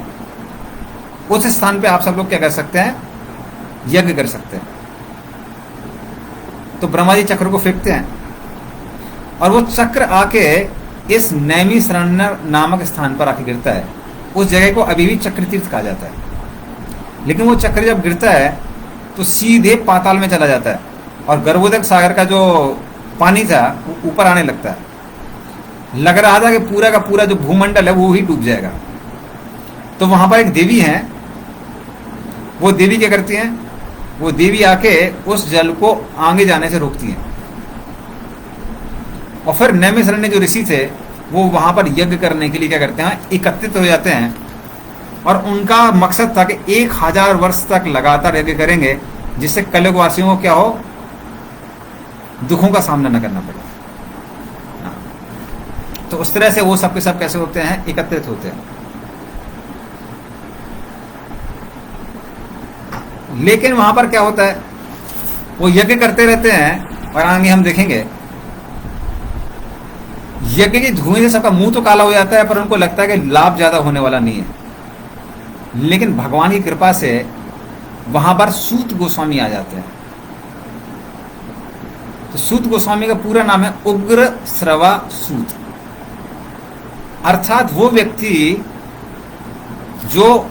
उस स्थान पे आप सब लोग क्या कर सकते हैं? यज्ञ कर सकते हैं। तो ब्रह्मा जी चक्र को फेंकते हैं और वो चक्र आके इस नैमिषारण्य नामक स्थान पर आके गिरता है। उस जगह को अभी भी चक्र तीर्थ कहा जाता है। लेकिन वो चक्र जब गिरता है तो सीधे पाताल में चला जाता है और गर्भोदक सागर का जो पानी था वो ऊपर आने लगता है। लग रहा था कि पूरा का पूरा जो भूमंडल है वो ही डूब जाएगा। तो वहां पर एक देवी है, वो देवी क्या करती हैं? वो देवी आके उस जल को आगे जाने से रोकती हैं। और फिर नैमिषारण्य जो ऋषि थे वो वहां पर यज्ञ करने के लिए क्या करते हैं? एकत्रित हो जाते हैं और उनका मकसद था कि 1000 वर्ष तक लगातार यज्ञ करेंगे, जिससे कलयुग वासियों को क्या हो? दुखों का सामना न करना पड़े। तो उस तरह से वो सबके सब कैसे होते हैं? एकत्रित होते हैं। लेकिन वहां पर क्या होता है? वो यज्ञ करते रहते हैं और आगे हम देखेंगे यज्ञ की धुएं से सबका मुंह तो काला हो जाता है, पर उनको लगता है कि लाभ ज्यादा होने वाला नहीं है। लेकिन भगवान की कृपा से वहां पर सूत गोस्वामी आ जाते हैं। तो सूत गोस्वामी का पूरा नाम है उग्र श्रवा सूत, अर्थात वो व्यक्ति जो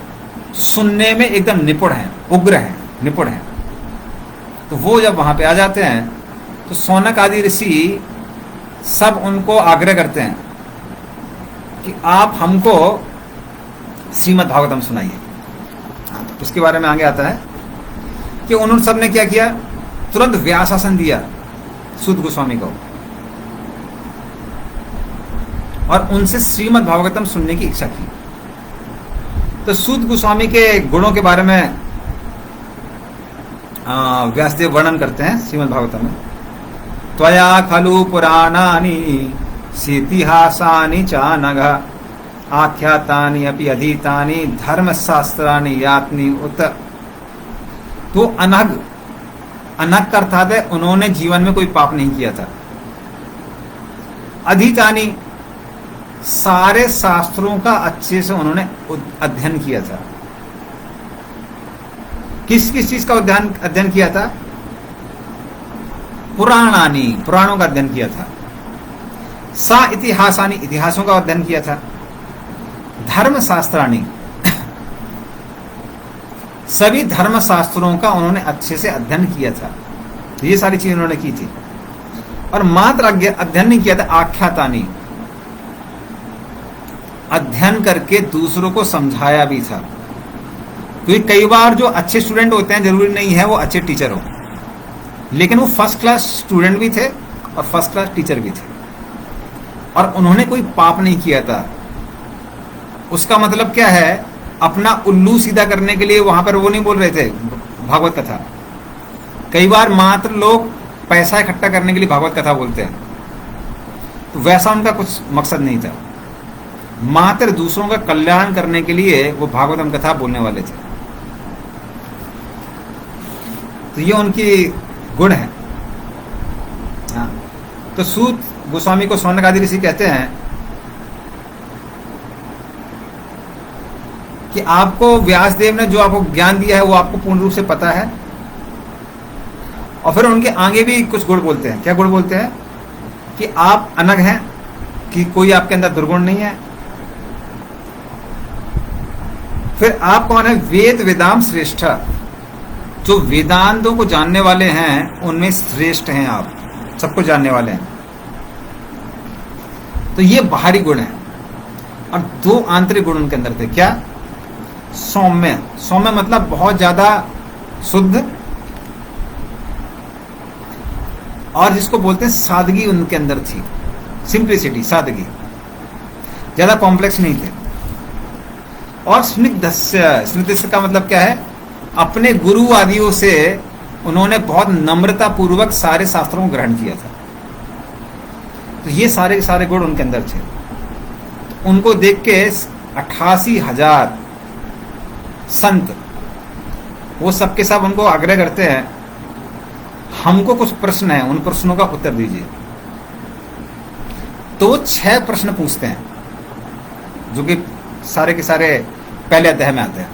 सुनने में एकदम निपुण है, उग्र है, निपुण है। तो वो जब वहां पे आ जाते हैं तो सौनक आदि ऋषि सब उनको आग्रह करते हैं कि आप हमको श्रीमद् भागवतम सुनाइए। उसके बारे में आगे आता है कि उन्होंने सबने क्या किया? तुरंत व्यासासन दिया सूत गोस्वामी को और उनसे श्रीमद् भागवतम सुनने की इच्छा की। तो सूत गोस्वामी के गुणों के बारे में व्यासदेव वर्णन करते हैं श्रीमद् भागवतम में। त्वया खलु पुराणानि सीतिहासानि च नघ आख्यातानि अपि अधीतानि धर्मशास्त्राणि यात्नि उत। तो अनघ, अनघ का अर्थात है उन्होंने जीवन में कोई पाप नहीं किया था। अधीतानि, सारे शास्त्रों का अच्छे से उन्होंने अध्ययन किया था। किस किस चीज का अध्ययन किया था? पुराणानी, पुराणों का अध्ययन किया था। सा इतिहासानी, इतिहासों का अध्ययन किया था। धर्मशास्त्राणी, सभी धर्मशास्त्रों का उन्होंने अच्छे से अध्ययन किया था। ये सारी चीजें उन्होंने की थी। और मात्र अध्ययन नहीं किया था, आख्यातानी, अध्ययन करके दूसरों को समझाया भी था। क्योंकि कई बार जो अच्छे स्टूडेंट होते हैं जरूरी नहीं है वो अच्छे टीचर हो, लेकिन वो फर्स्ट क्लास स्टूडेंट भी थे और फर्स्ट क्लास टीचर भी थे। और उन्होंने कोई पाप नहीं किया था। उसका मतलब क्या है, अपना उल्लू सीधा करने के लिए वहां पर वो नहीं बोल रहे थे भागवत कथा। कई बार मात्र लोग पैसा इकट्ठा करने के लिए भागवत कथा बोलते हैं, तो वैसा उनका कुछ मकसद नहीं था। मात्र दूसरों का कल्याण करने के लिए वो भागवतम कथा बोलने वाले थे। तो ये उनकी गुण है। हाँ। तो सूत गोस्वामी को शौनकादि ऋषि कहते हैं कि आपको व्यासदेव ने जो आपको ज्ञान दिया है वो आपको पूर्ण रूप से पता है। और फिर उनके आगे भी कुछ गुण बोलते हैं। क्या गुण बोलते हैं? कि आप अनग हैं, कि कोई आपके अंदर दुर्गुण नहीं है। फिर आप कौन है? वेद वेदांत श्रेष्ठ, जो वेदांतों को जानने वाले हैं उनमें श्रेष्ठ हैं आप, सबको जानने वाले हैं। तो ये बाहरी गुण है। और दो आंतरिक गुण उनके अंदर थे। क्या? सौम्य। सौम्य मतलब बहुत ज्यादा शुद्ध, और जिसको बोलते हैं सादगी उनके अंदर थी। सिंप्लिसिटी, सादगी, ज्यादा कॉम्प्लेक्स नहीं थे। और स्निग्धस्य, स्निग्धस्य का मतलब क्या है? अपने गुरु आदियों से उन्होंने बहुत नम्रता पूर्वक सारे शास्त्रों को ग्रहण किया था। तो ये सारे के सारे गुण उनके अंदर थे। तो उनको देख के 88,000 संत, वो सबके सब उनको आग्रह करते हैं, हमको कुछ प्रश्न है, उन प्रश्नों का उत्तर दीजिए। तो वो 6 प्रश्न पूछते हैं, जो कि सारे के सारे पहले अध्याय में आते हैं।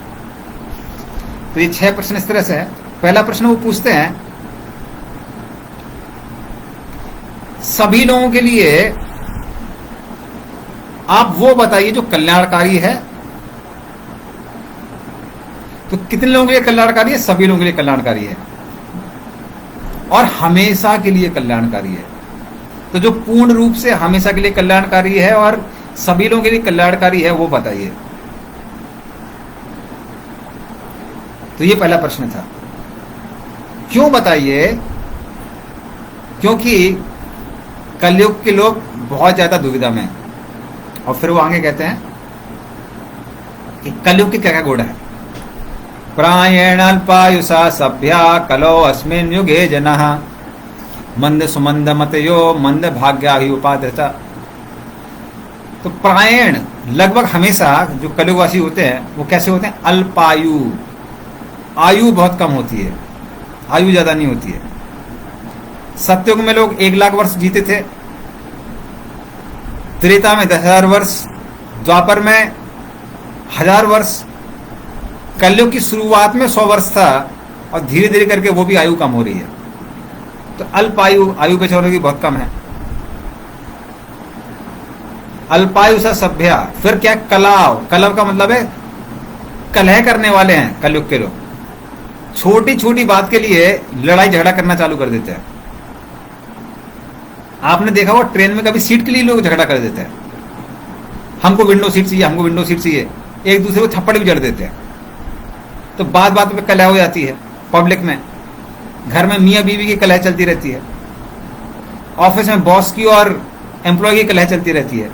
तो ये 6 प्रश्न इस तरह से है। पहला प्रश्न वो पूछते हैं, सभी लोगों के लिए आप वो बताइए जो कल्याणकारी है। तो कितने लोगों के लिए कल्याणकारी है? सभी लोगों के लिए कल्याणकारी है, और हमेशा के लिए कल्याणकारी है। तो जो पूर्ण रूप से हमेशा के लिए कल्याणकारी है और सभी लोगों के लिए कल्याणकारी है, वो बताइए। तो ये पहला प्रश्न था। क्यों बताइए? क्योंकि कलयुग के लोग बहुत ज्यादा दुविधा में हैं। और फिर वो आगे कहते हैं कि कलयुग के क्या क्या गुण है। प्रायेण अल्पायुषा सभ्या कलो अस्मिन् युगे जनः मंद सुमंद मतयो मंद भाग्या ही उपाधता। तो प्रायेण लगभग हमेशा जो कलयुगवासी होते हैं वो कैसे होते हैं? अल्पायु, आयु बहुत कम होती है, आयु ज्यादा नहीं होती है। सतयुग में लोग 1 लाख वर्ष जीते थे, त्रेता में 10,000 वर्ष, द्वापर में 1000 वर्ष, कलयुग की शुरुआत में 100 वर्ष था, और धीरे धीरे करके वो भी आयु कम हो रही है। तो अल्पायु, आयु पे छोड़ने की बहुत कम है। अल्पायु सा सभ्या। फिर क्या? कलाव। कलव का मतलब है कलह करने वाले हैं कलयुग के लोग। छोटी छोटी बात के लिए लड़ाई झगड़ा करना चालू कर देते हैं। आपने देखा हो ट्रेन में कभी सीट के लिए लोग झगड़ा कर देते हैं, हमको विंडो सीट चाहिए, हमको विंडो सीट चाहिए, एक दूसरे को थप्पड़ भी जड़ देते हैं। तो बात बात में कलह हो जाती है। पब्लिक में, घर में मियाँ बीवी की कलह चलती रहती है, ऑफिस में बॉस की और एम्प्लॉय की कलह चलती रहती है।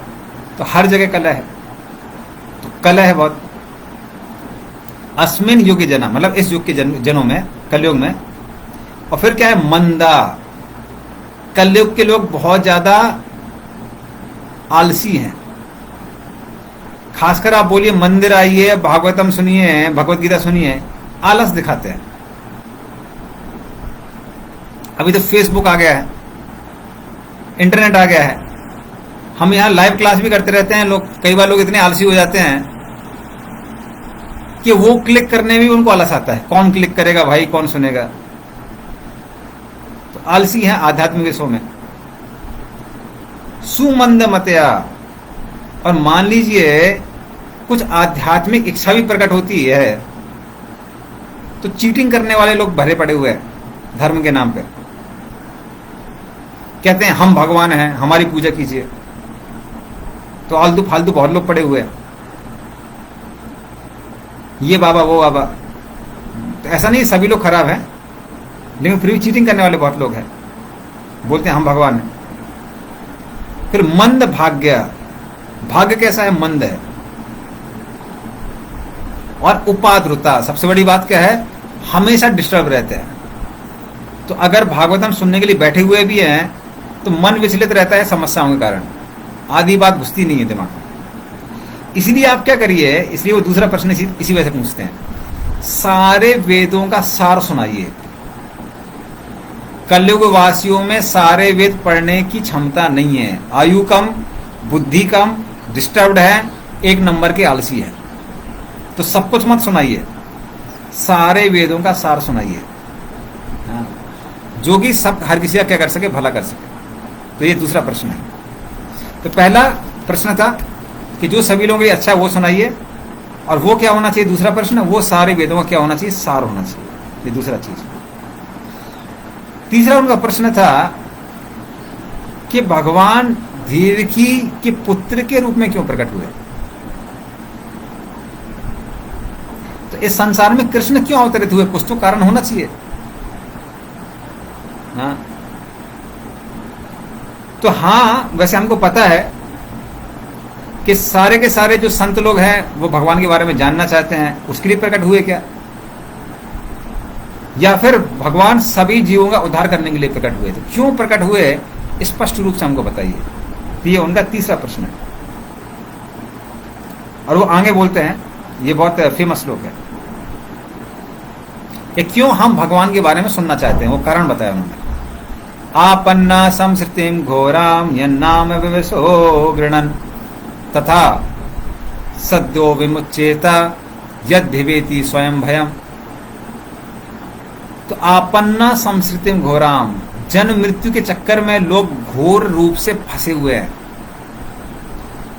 तो हर जगह कलह है। तो कलह है बहुत। अस्मिन युग जना, मतलब इस युग के जनों में, कलयुग में। और फिर क्या है? मंदा। कलयुग के लोग बहुत ज्यादा आलसी हैं। खासकर आप बोलिए मंदिर आइए, भागवतम सुनिए, भगवत गीता सुनिए, आलस दिखाते हैं। अभी तो फेसबुक आ गया है, इंटरनेट आ गया है, हम यहाँ लाइव क्लास भी करते रहते हैं। लोग, कई बार लोग इतने आलसी हो जाते हैं कि वो क्लिक करने में भी उनको आलस आता है। कौन क्लिक करेगा भाई, कौन सुनेगा? तो आलसी है आध्यात्मिक विषयों में। सुमंद मतया। और मान लीजिए कुछ आध्यात्मिक इच्छा भी प्रकट होती है तो चीटिंग करने वाले लोग भरे पड़े हुए हैं धर्म के नाम पे। कहते हैं हम भगवान हैं, हमारी पूजा कीजिए। तो आलतू फालतू बहुत लोग पड़े हुए हैं, ये बाबा वो बाबा। तो ऐसा नहीं सभी लोग खराब हैं, लेकिन फिर भी चीटिंग करने वाले बहुत लोग हैं, बोलते हैं हम भगवान हैं। फिर मंद भाग्य, भाग्य कैसा है? मंद है। और उपाद्रुता, सबसे बड़ी बात क्या है? हमेशा डिस्टर्ब रहते हैं। तो अगर भागवतम सुनने के लिए बैठे हुए भी हैं तो मन विचलित रहता है समस्याओं के कारण, आधी बात घुसती नहीं है दिमाग में। इसलिए आप क्या करिए, इसलिए वो दूसरा प्रश्न इसी वजह से पूछते हैं, सारे वेदों का सार सुनाइए। कलयुग वासियों में सारे वेद पढ़ने की क्षमता नहीं है, आयु कम, बुद्धि कम, डिस्टर्ब्ड है, एक नंबर के आलसी है। तो सब कुछ मत सुनाइए, सारे वेदों का सार सुनाइए, जो कि सब हर किसी का क्या कर सके, भला कर सके। तो ये दूसरा प्रश्न है। तो पहला प्रश्न था कि जो सभी लोगों के लिए अच्छा है वो सुनाइए, और वो क्या होना चाहिए? दूसरा प्रश्न, वो सारे वेदों का क्या होना चाहिए? सार होना चाहिए। ये दूसरा चीज। तीसरा उनका प्रश्न था कि भगवान धीरथी के पुत्र के रूप में क्यों प्रकट हुए? तो इस संसार में कृष्ण क्यों अवतरित हुए? कुछ तो कारण होना चाहिए। हाँ, तो हाँ, वैसे हमको पता है कि सारे के सारे जो संत लोग हैं वो भगवान के बारे में जानना चाहते हैं, उसके लिए प्रकट हुए क्या? या फिर भगवान सभी जीवों का उद्धार करने के लिए प्रकट हुए थे? क्यों प्रकट हुए, स्पष्ट रूप से हमको बताइए। तो ये उनका तीसरा प्रश्न है। और वो आगे बोलते हैं, ये बहुत फेमस श्लोक है कि क्यों हम भगवान के बारे में सुनना चाहते हैं, वो कारण बताया उन्होंने। आपन्ना संसृतिम घोराम यन्नाम विवशो गृणन तथा सद्यो विमुच्येता यद भिवेति स्वयं भयम। तो आपन्ना संसृतिम घोराम, जन्म मृत्यु के चक्कर में लोग घोर रूप से फंसे हुए हैं।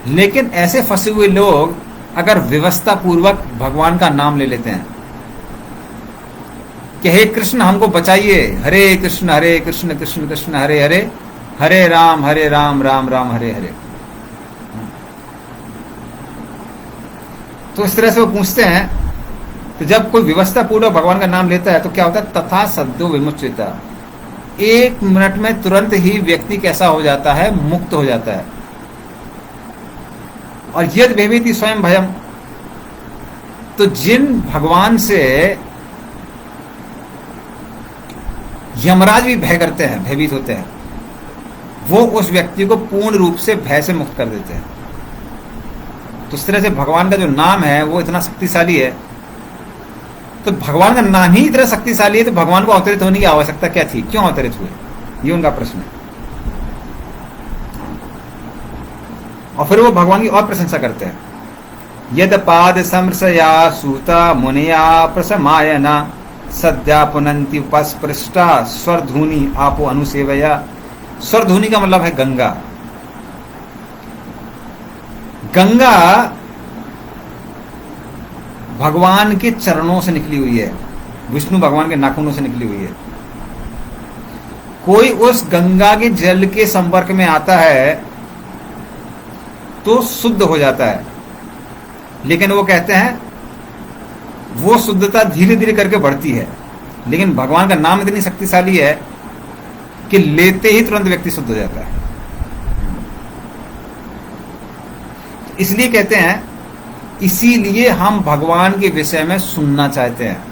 लेकिन ऐसे फंसे हुए लोग अगर व्यवस्था पूर्वक भगवान का नाम ले लेते हैं कि हे कृष्ण हमको बचाइए, हरे कृष्ण कृष्ण कृष्ण हरे हरे, हरे राम राम राम हरे हरे। तो इस तरह से वो पूछते हैं। तो जब कोई व्यवस्था पूर्वक भगवान का नाम लेता है तो क्या होता है? तथा सद्यो विमुच्यता, एक मिनट में तुरंत ही व्यक्ति कैसा हो जाता है? मुक्त हो जाता है। और यद भयभीति स्वयं भयम, तो जिन भगवान से यमराज भी भय करते हैं, भयभीत होते हैं, वो उस व्यक्ति को पूर्ण रूप से भय से मुक्त कर देते हैं। तो इस तरह से भगवान का जो नाम है वो इतना शक्तिशाली है। तो भगवान का नाम ही इतना शक्तिशाली है तो भगवान को अवतरित होने की आवश्यकता क्या थी? क्यों अवतरित हुए? ये उनका प्रश्न है। और फिर वो भगवान की और प्रशंसा करते हैं। यद पाद समर्शया सूता मुनिया प्रसमायना सद्या पुनंति उपस्पृष्टा स्वरधूनि आपो अनुसेवया। स्वरधूनि का मतलब है गंगा। गंगा भगवान के चरणों से निकली हुई है, विष्णु भगवान के नाखूनों से निकली हुई है। कोई उस गंगा के जल के संपर्क में आता है तो शुद्ध हो जाता है, लेकिन वो कहते हैं वो शुद्धता धीरे धीरे करके बढ़ती है। लेकिन भगवान का नाम इतनी शक्तिशाली है कि लेते ही तुरंत व्यक्ति शुद्ध हो जाता है। इसलिए कहते हैं, इसीलिए हम भगवान के विषय में सुनना चाहते हैं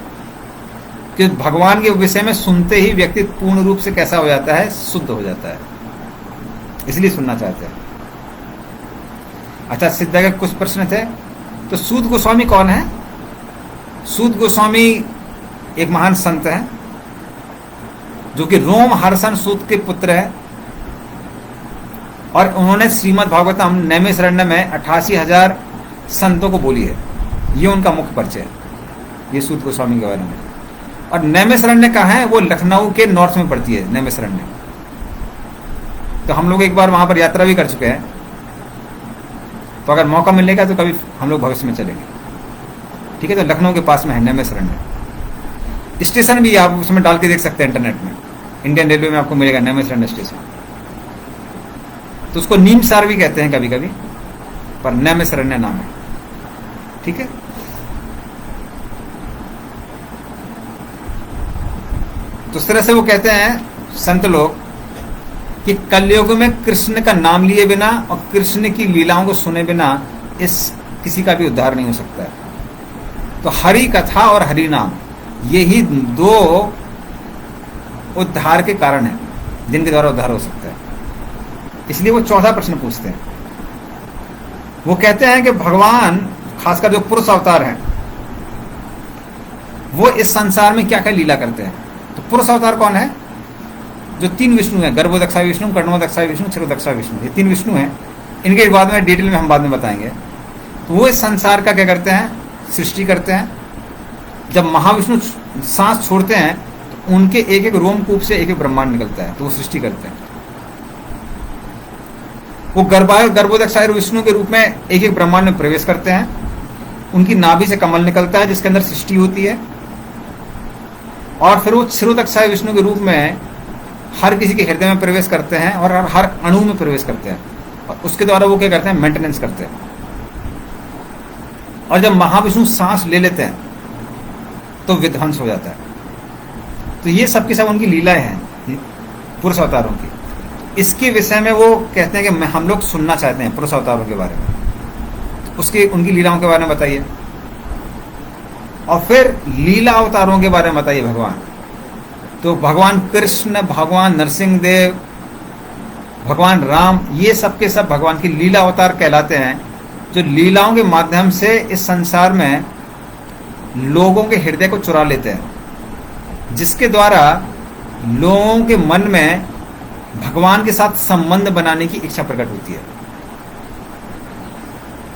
कि भगवान के विषय में सुनते ही व्यक्ति पूर्ण रूप से कैसा हो जाता है? शुद्ध हो जाता है। इसलिए सुनना चाहते हैं। अच्छा, सिद्धा के कुछ प्रश्न थे। तो सूत गोस्वामी कौन है? सूत गोस्वामी एक महान संत है जो कि रोम हर्षण सूत के पुत्र है, और उन्होंने श्रीमद् भागवतम नैमिषारण्य में 88,000 संतों को बोली है। ये उनका मुख्य परिचय है, ये सूत गोस्वामी के बारे में। और नैमिषारण्य कहाँ है? वो लखनऊ के नॉर्थ में पड़ती है नैमिषारण्य। तो हम लोग एक बार वहां पर यात्रा भी कर चुके हैं, तो अगर मौका मिलेगा तो कभी हम लोग भविष्य में चलेंगे। ठीक है, तो लखनऊ के पास में है नैमिषारण्य। स्टेशन भी आप उसमें डाल के देख सकते हैं इंटरनेट में, इंडियन रेलवे में आपको मिलेगा नैमिषारण्य स्टेशन। तो उसको नीमसार भी कहते हैं कभी कभी, पर नैमिषारण्य नाम है। ठीक है, तो इस तरह से वो कहते हैं संत लोग कि कलयुग में कृष्ण का नाम लिए बिना और कृष्ण की लीलाओं को सुने बिना इस किसी का भी उद्धार नहीं हो सकता है। तो हरि कथा और हरि नाम यही दो उद्धार के कारण हैं जिनके द्वारा उद्धार हो सकता है। इसलिए वो चौथा प्रश्न पूछते हैं। वो कहते हैं कि भगवान, खासकर जो पुरुष अवतार हैं, वो इस संसार में क्या क्या लीला करते हैं। तो पुरुष अवतार कौन है? जो तीन विष्णु हैं, गर्भोदक्षा विष्णु, कर्णोदक्षा विष्णु, क्षीरोदक्षा विष्णु, ये तीन विष्णु हैं। इनके बाद में डिटेल में हम बाद में बताएंगे। तो वो इस संसार का क्या करते हैं? सृष्टि करते हैं। जब महाविष्णु सांस छोड़ते हैं तो उनके एक एक रोमकूप से एक एक ब्रह्मांड निकलता है, तो वो सृष्टि करते हैं। वो गर्भोदक्षा विष्णु के रूप में एक एक ब्रह्मांड में प्रवेश करते हैं। उनकी नाभि से कमल निकलता है जिसके अंदर सृष्टि होती है। और फिर वो क्षीरोदक्षा विष्णु के रूप में हर किसी के हृदय में प्रवेश करते हैं और हर अणु में प्रवेश करते हैं, और उसके द्वारा वो क्या करते हैं? मेंटेनेंस करते हैं। और जब महाविष्णु सांस ले लेते हैं तो विध्वंस हो जाता है। तो ये सब की सब उनकी लीलाएं हैं पुरुष अवतारों की। इसके विषय में वो कहते हैं कि हम लोग सुनना चाहते हैं पुरुष अवतारों के बारे में। तो उसके उनकी लीलाओं के बारे में बताइए, और फिर लीला अवतारों के बारे में बताइए भगवान। तो भगवान कृष्ण, भगवान नरसिंह देव, भगवान राम, ये सब के सब भगवान की लीला अवतार कहलाते हैं, जो लीलाओं के माध्यम से इस संसार में लोगों के हृदय को चुरा लेते हैं, जिसके द्वारा लोगों के मन में भगवान के साथ संबंध बनाने की इच्छा प्रकट होती है।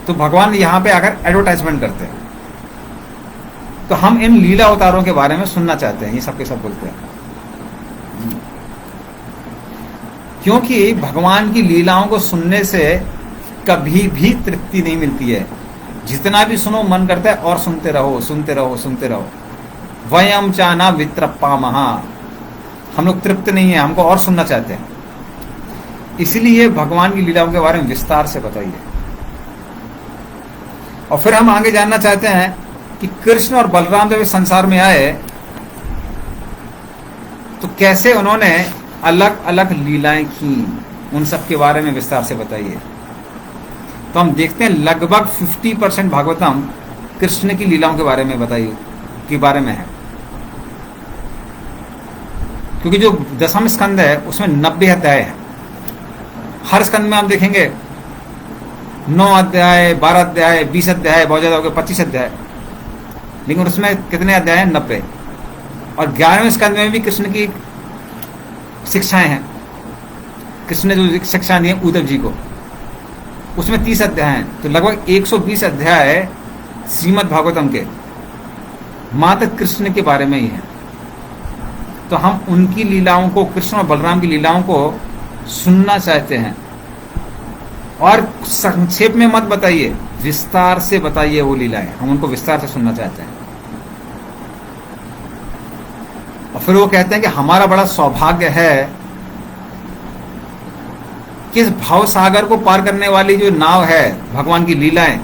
तो भगवान यहां पे आकर एडवर्टाइजमेंट करते हैं। तो हम इन लीला अवतारों के बारे में सुनना चाहते हैं, ये सबके सब बोलते हैं। क्योंकि भगवान की लीलाओं को सुनने से कभी भी तृप्ति नहीं मिलती है। जितना भी सुनो मन करता है और सुनते रहो, सुनते रहो, सुनते रहो। वयम चाना वित्रप्पामहा, हम लोग तृप्त नहीं है, हमको और सुनना चाहते हैं। इसलिए भगवान की लीलाओं के बारे में विस्तार से बताइए। और फिर हम आगे जानना चाहते हैं कि कृष्ण और बलराम जब इस संसार में आए तो कैसे उन्होंने अलग अलग लीलाएं की, उन सब के बारे में विस्तार से बताइए। तो हम देखते हैं लगभग 50% भागवतम कृष्ण की लीलाओं के बारे में बताइए के बारे में है। क्योंकि जो दसम स्कंद है उसमें 90 अध्याय है। हर स्कंद में आप देखेंगे 9 अध्याय, 12 अध्याय, 20 अध्याय, बहुत ज्यादा हो गए 25 अध्याय, लेकिन उसमें कितने अध्याय हैं? 90। और 11वें स्कंद में भी कृष्ण की शिक्षाएं हैं। कृष्ण ने जो शिक्षा दी है उद्धव जी को, उसमें 30 अध्याय हैं। तो लगभग 120 अध्याय श्रीमद् भागवतम के मात्र कृष्ण के बारे में ही है। तो हम उनकी लीलाओं को, कृष्ण और बलराम की लीलाओं को सुनना चाहते हैं। और संक्षेप में मत बताइए, विस्तार से बताइए वो लीलाएं, हम उनको विस्तार से सुनना चाहते हैं। और फिर वो कहते हैं कि हमारा बड़ा सौभाग्य है कि इस भाव सागर को पार करने वाली जो नाव है भगवान की लीलाएं,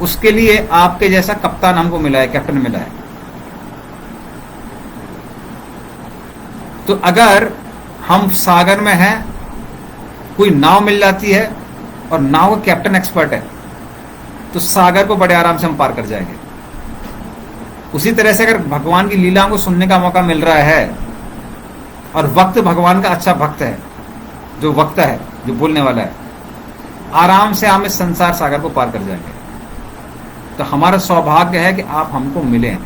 उसके लिए आपके जैसा कप्तान हमको मिला है, कैप्टन मिला है। तो अगर हम सागर में हैं, कोई नाव मिल जाती है और नाव का कैप्टन एक्सपर्ट है, तो सागर को बड़े आराम से हम पार कर जाएंगे। उसी तरह से अगर भगवान की लीलाओं को सुनने का मौका मिल रहा है और वक्त भगवान का अच्छा भक्त है, जो वक्ता है, जो बोलने वाला है, आराम से हम इस संसार सागर को पार कर जाएंगे। तो हमारा सौभाग्य है कि आप हमको मिलें।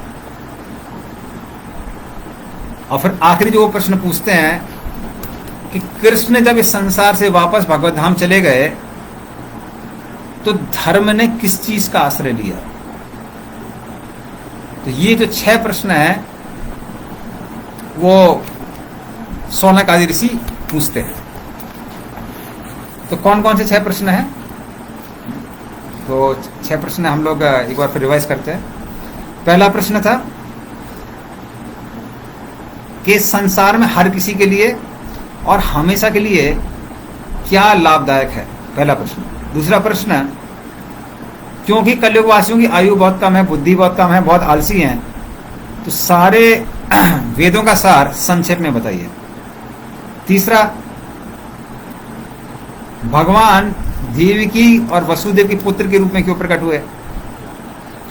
और फिर आखिरी जो वो प्रश्न पूछते हैं कि कृष्ण जब इस संसार से वापस भगवत धाम चले गए तो धर्म ने किस चीज का आश्रय लिया। तो ये जो 6 प्रश्न है वो शौनक आदि ऋषि पूछते हैं। तो कौन कौन से 6 प्रश्न हैं? तो 6 प्रश्न हम लोग एक बार फिर रिवाइज करते हैं। पहला प्रश्न था कि संसार में हर किसी के लिए और हमेशा के लिए क्या लाभदायक है, पहला प्रश्न। दूसरा प्रश्न, क्योंकि कलयुग वासियों की आयु बहुत कम है, बुद्धि बहुत कम है, बहुत आलसी हैं, तो सारे वेदों का सार संक्षेप में बताइए। तीसरा, भगवान देवकी और वसुदेव के पुत्र के रूप में क्यों प्रकट हुए।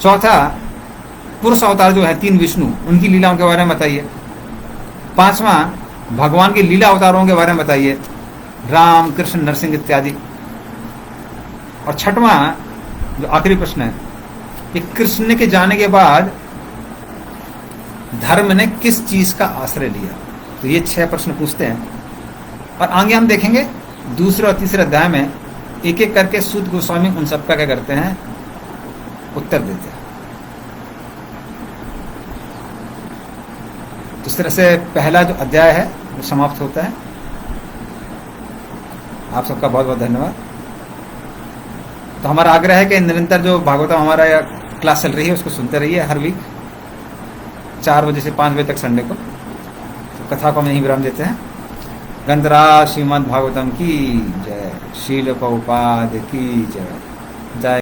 चौथा, पुरुष अवतार जो है 3 विष्णु, उनकी लीलाओं के बारे में बताइए। पांचवा, भगवान के लीला अवतारों के बारे में बताइए, राम कृष्ण नरसिंह इत्यादि। और छठवां जो आखिरी प्रश्न है कि कृष्ण के जाने के बाद धर्म ने किस चीज का आश्रय लिया। तो ये 6 प्रश्न पूछते हैं और आगे हम देखेंगे दूसरे और तीसरे अध्याय में एक एक करके सूत गोस्वामी उन सबका क्या करते हैं, उत्तर देते हैं। तो इस तरह से पहला जो अध्याय है वो समाप्त होता है। आप सबका बहुत बहुत धन्यवाद। तो हमारा आग्रह है कि निरंतर जो भागवतम हमारा क्लास चल रही है उसको सुनते रहिए हर वीक 4 बजे से 5 बजे तक संडे को। तो कथा को हम यहीं विराम देते हैं। ग्रंथराज श्रीमद् भागवतम की जय, शील प्रभुपाद की जय। जय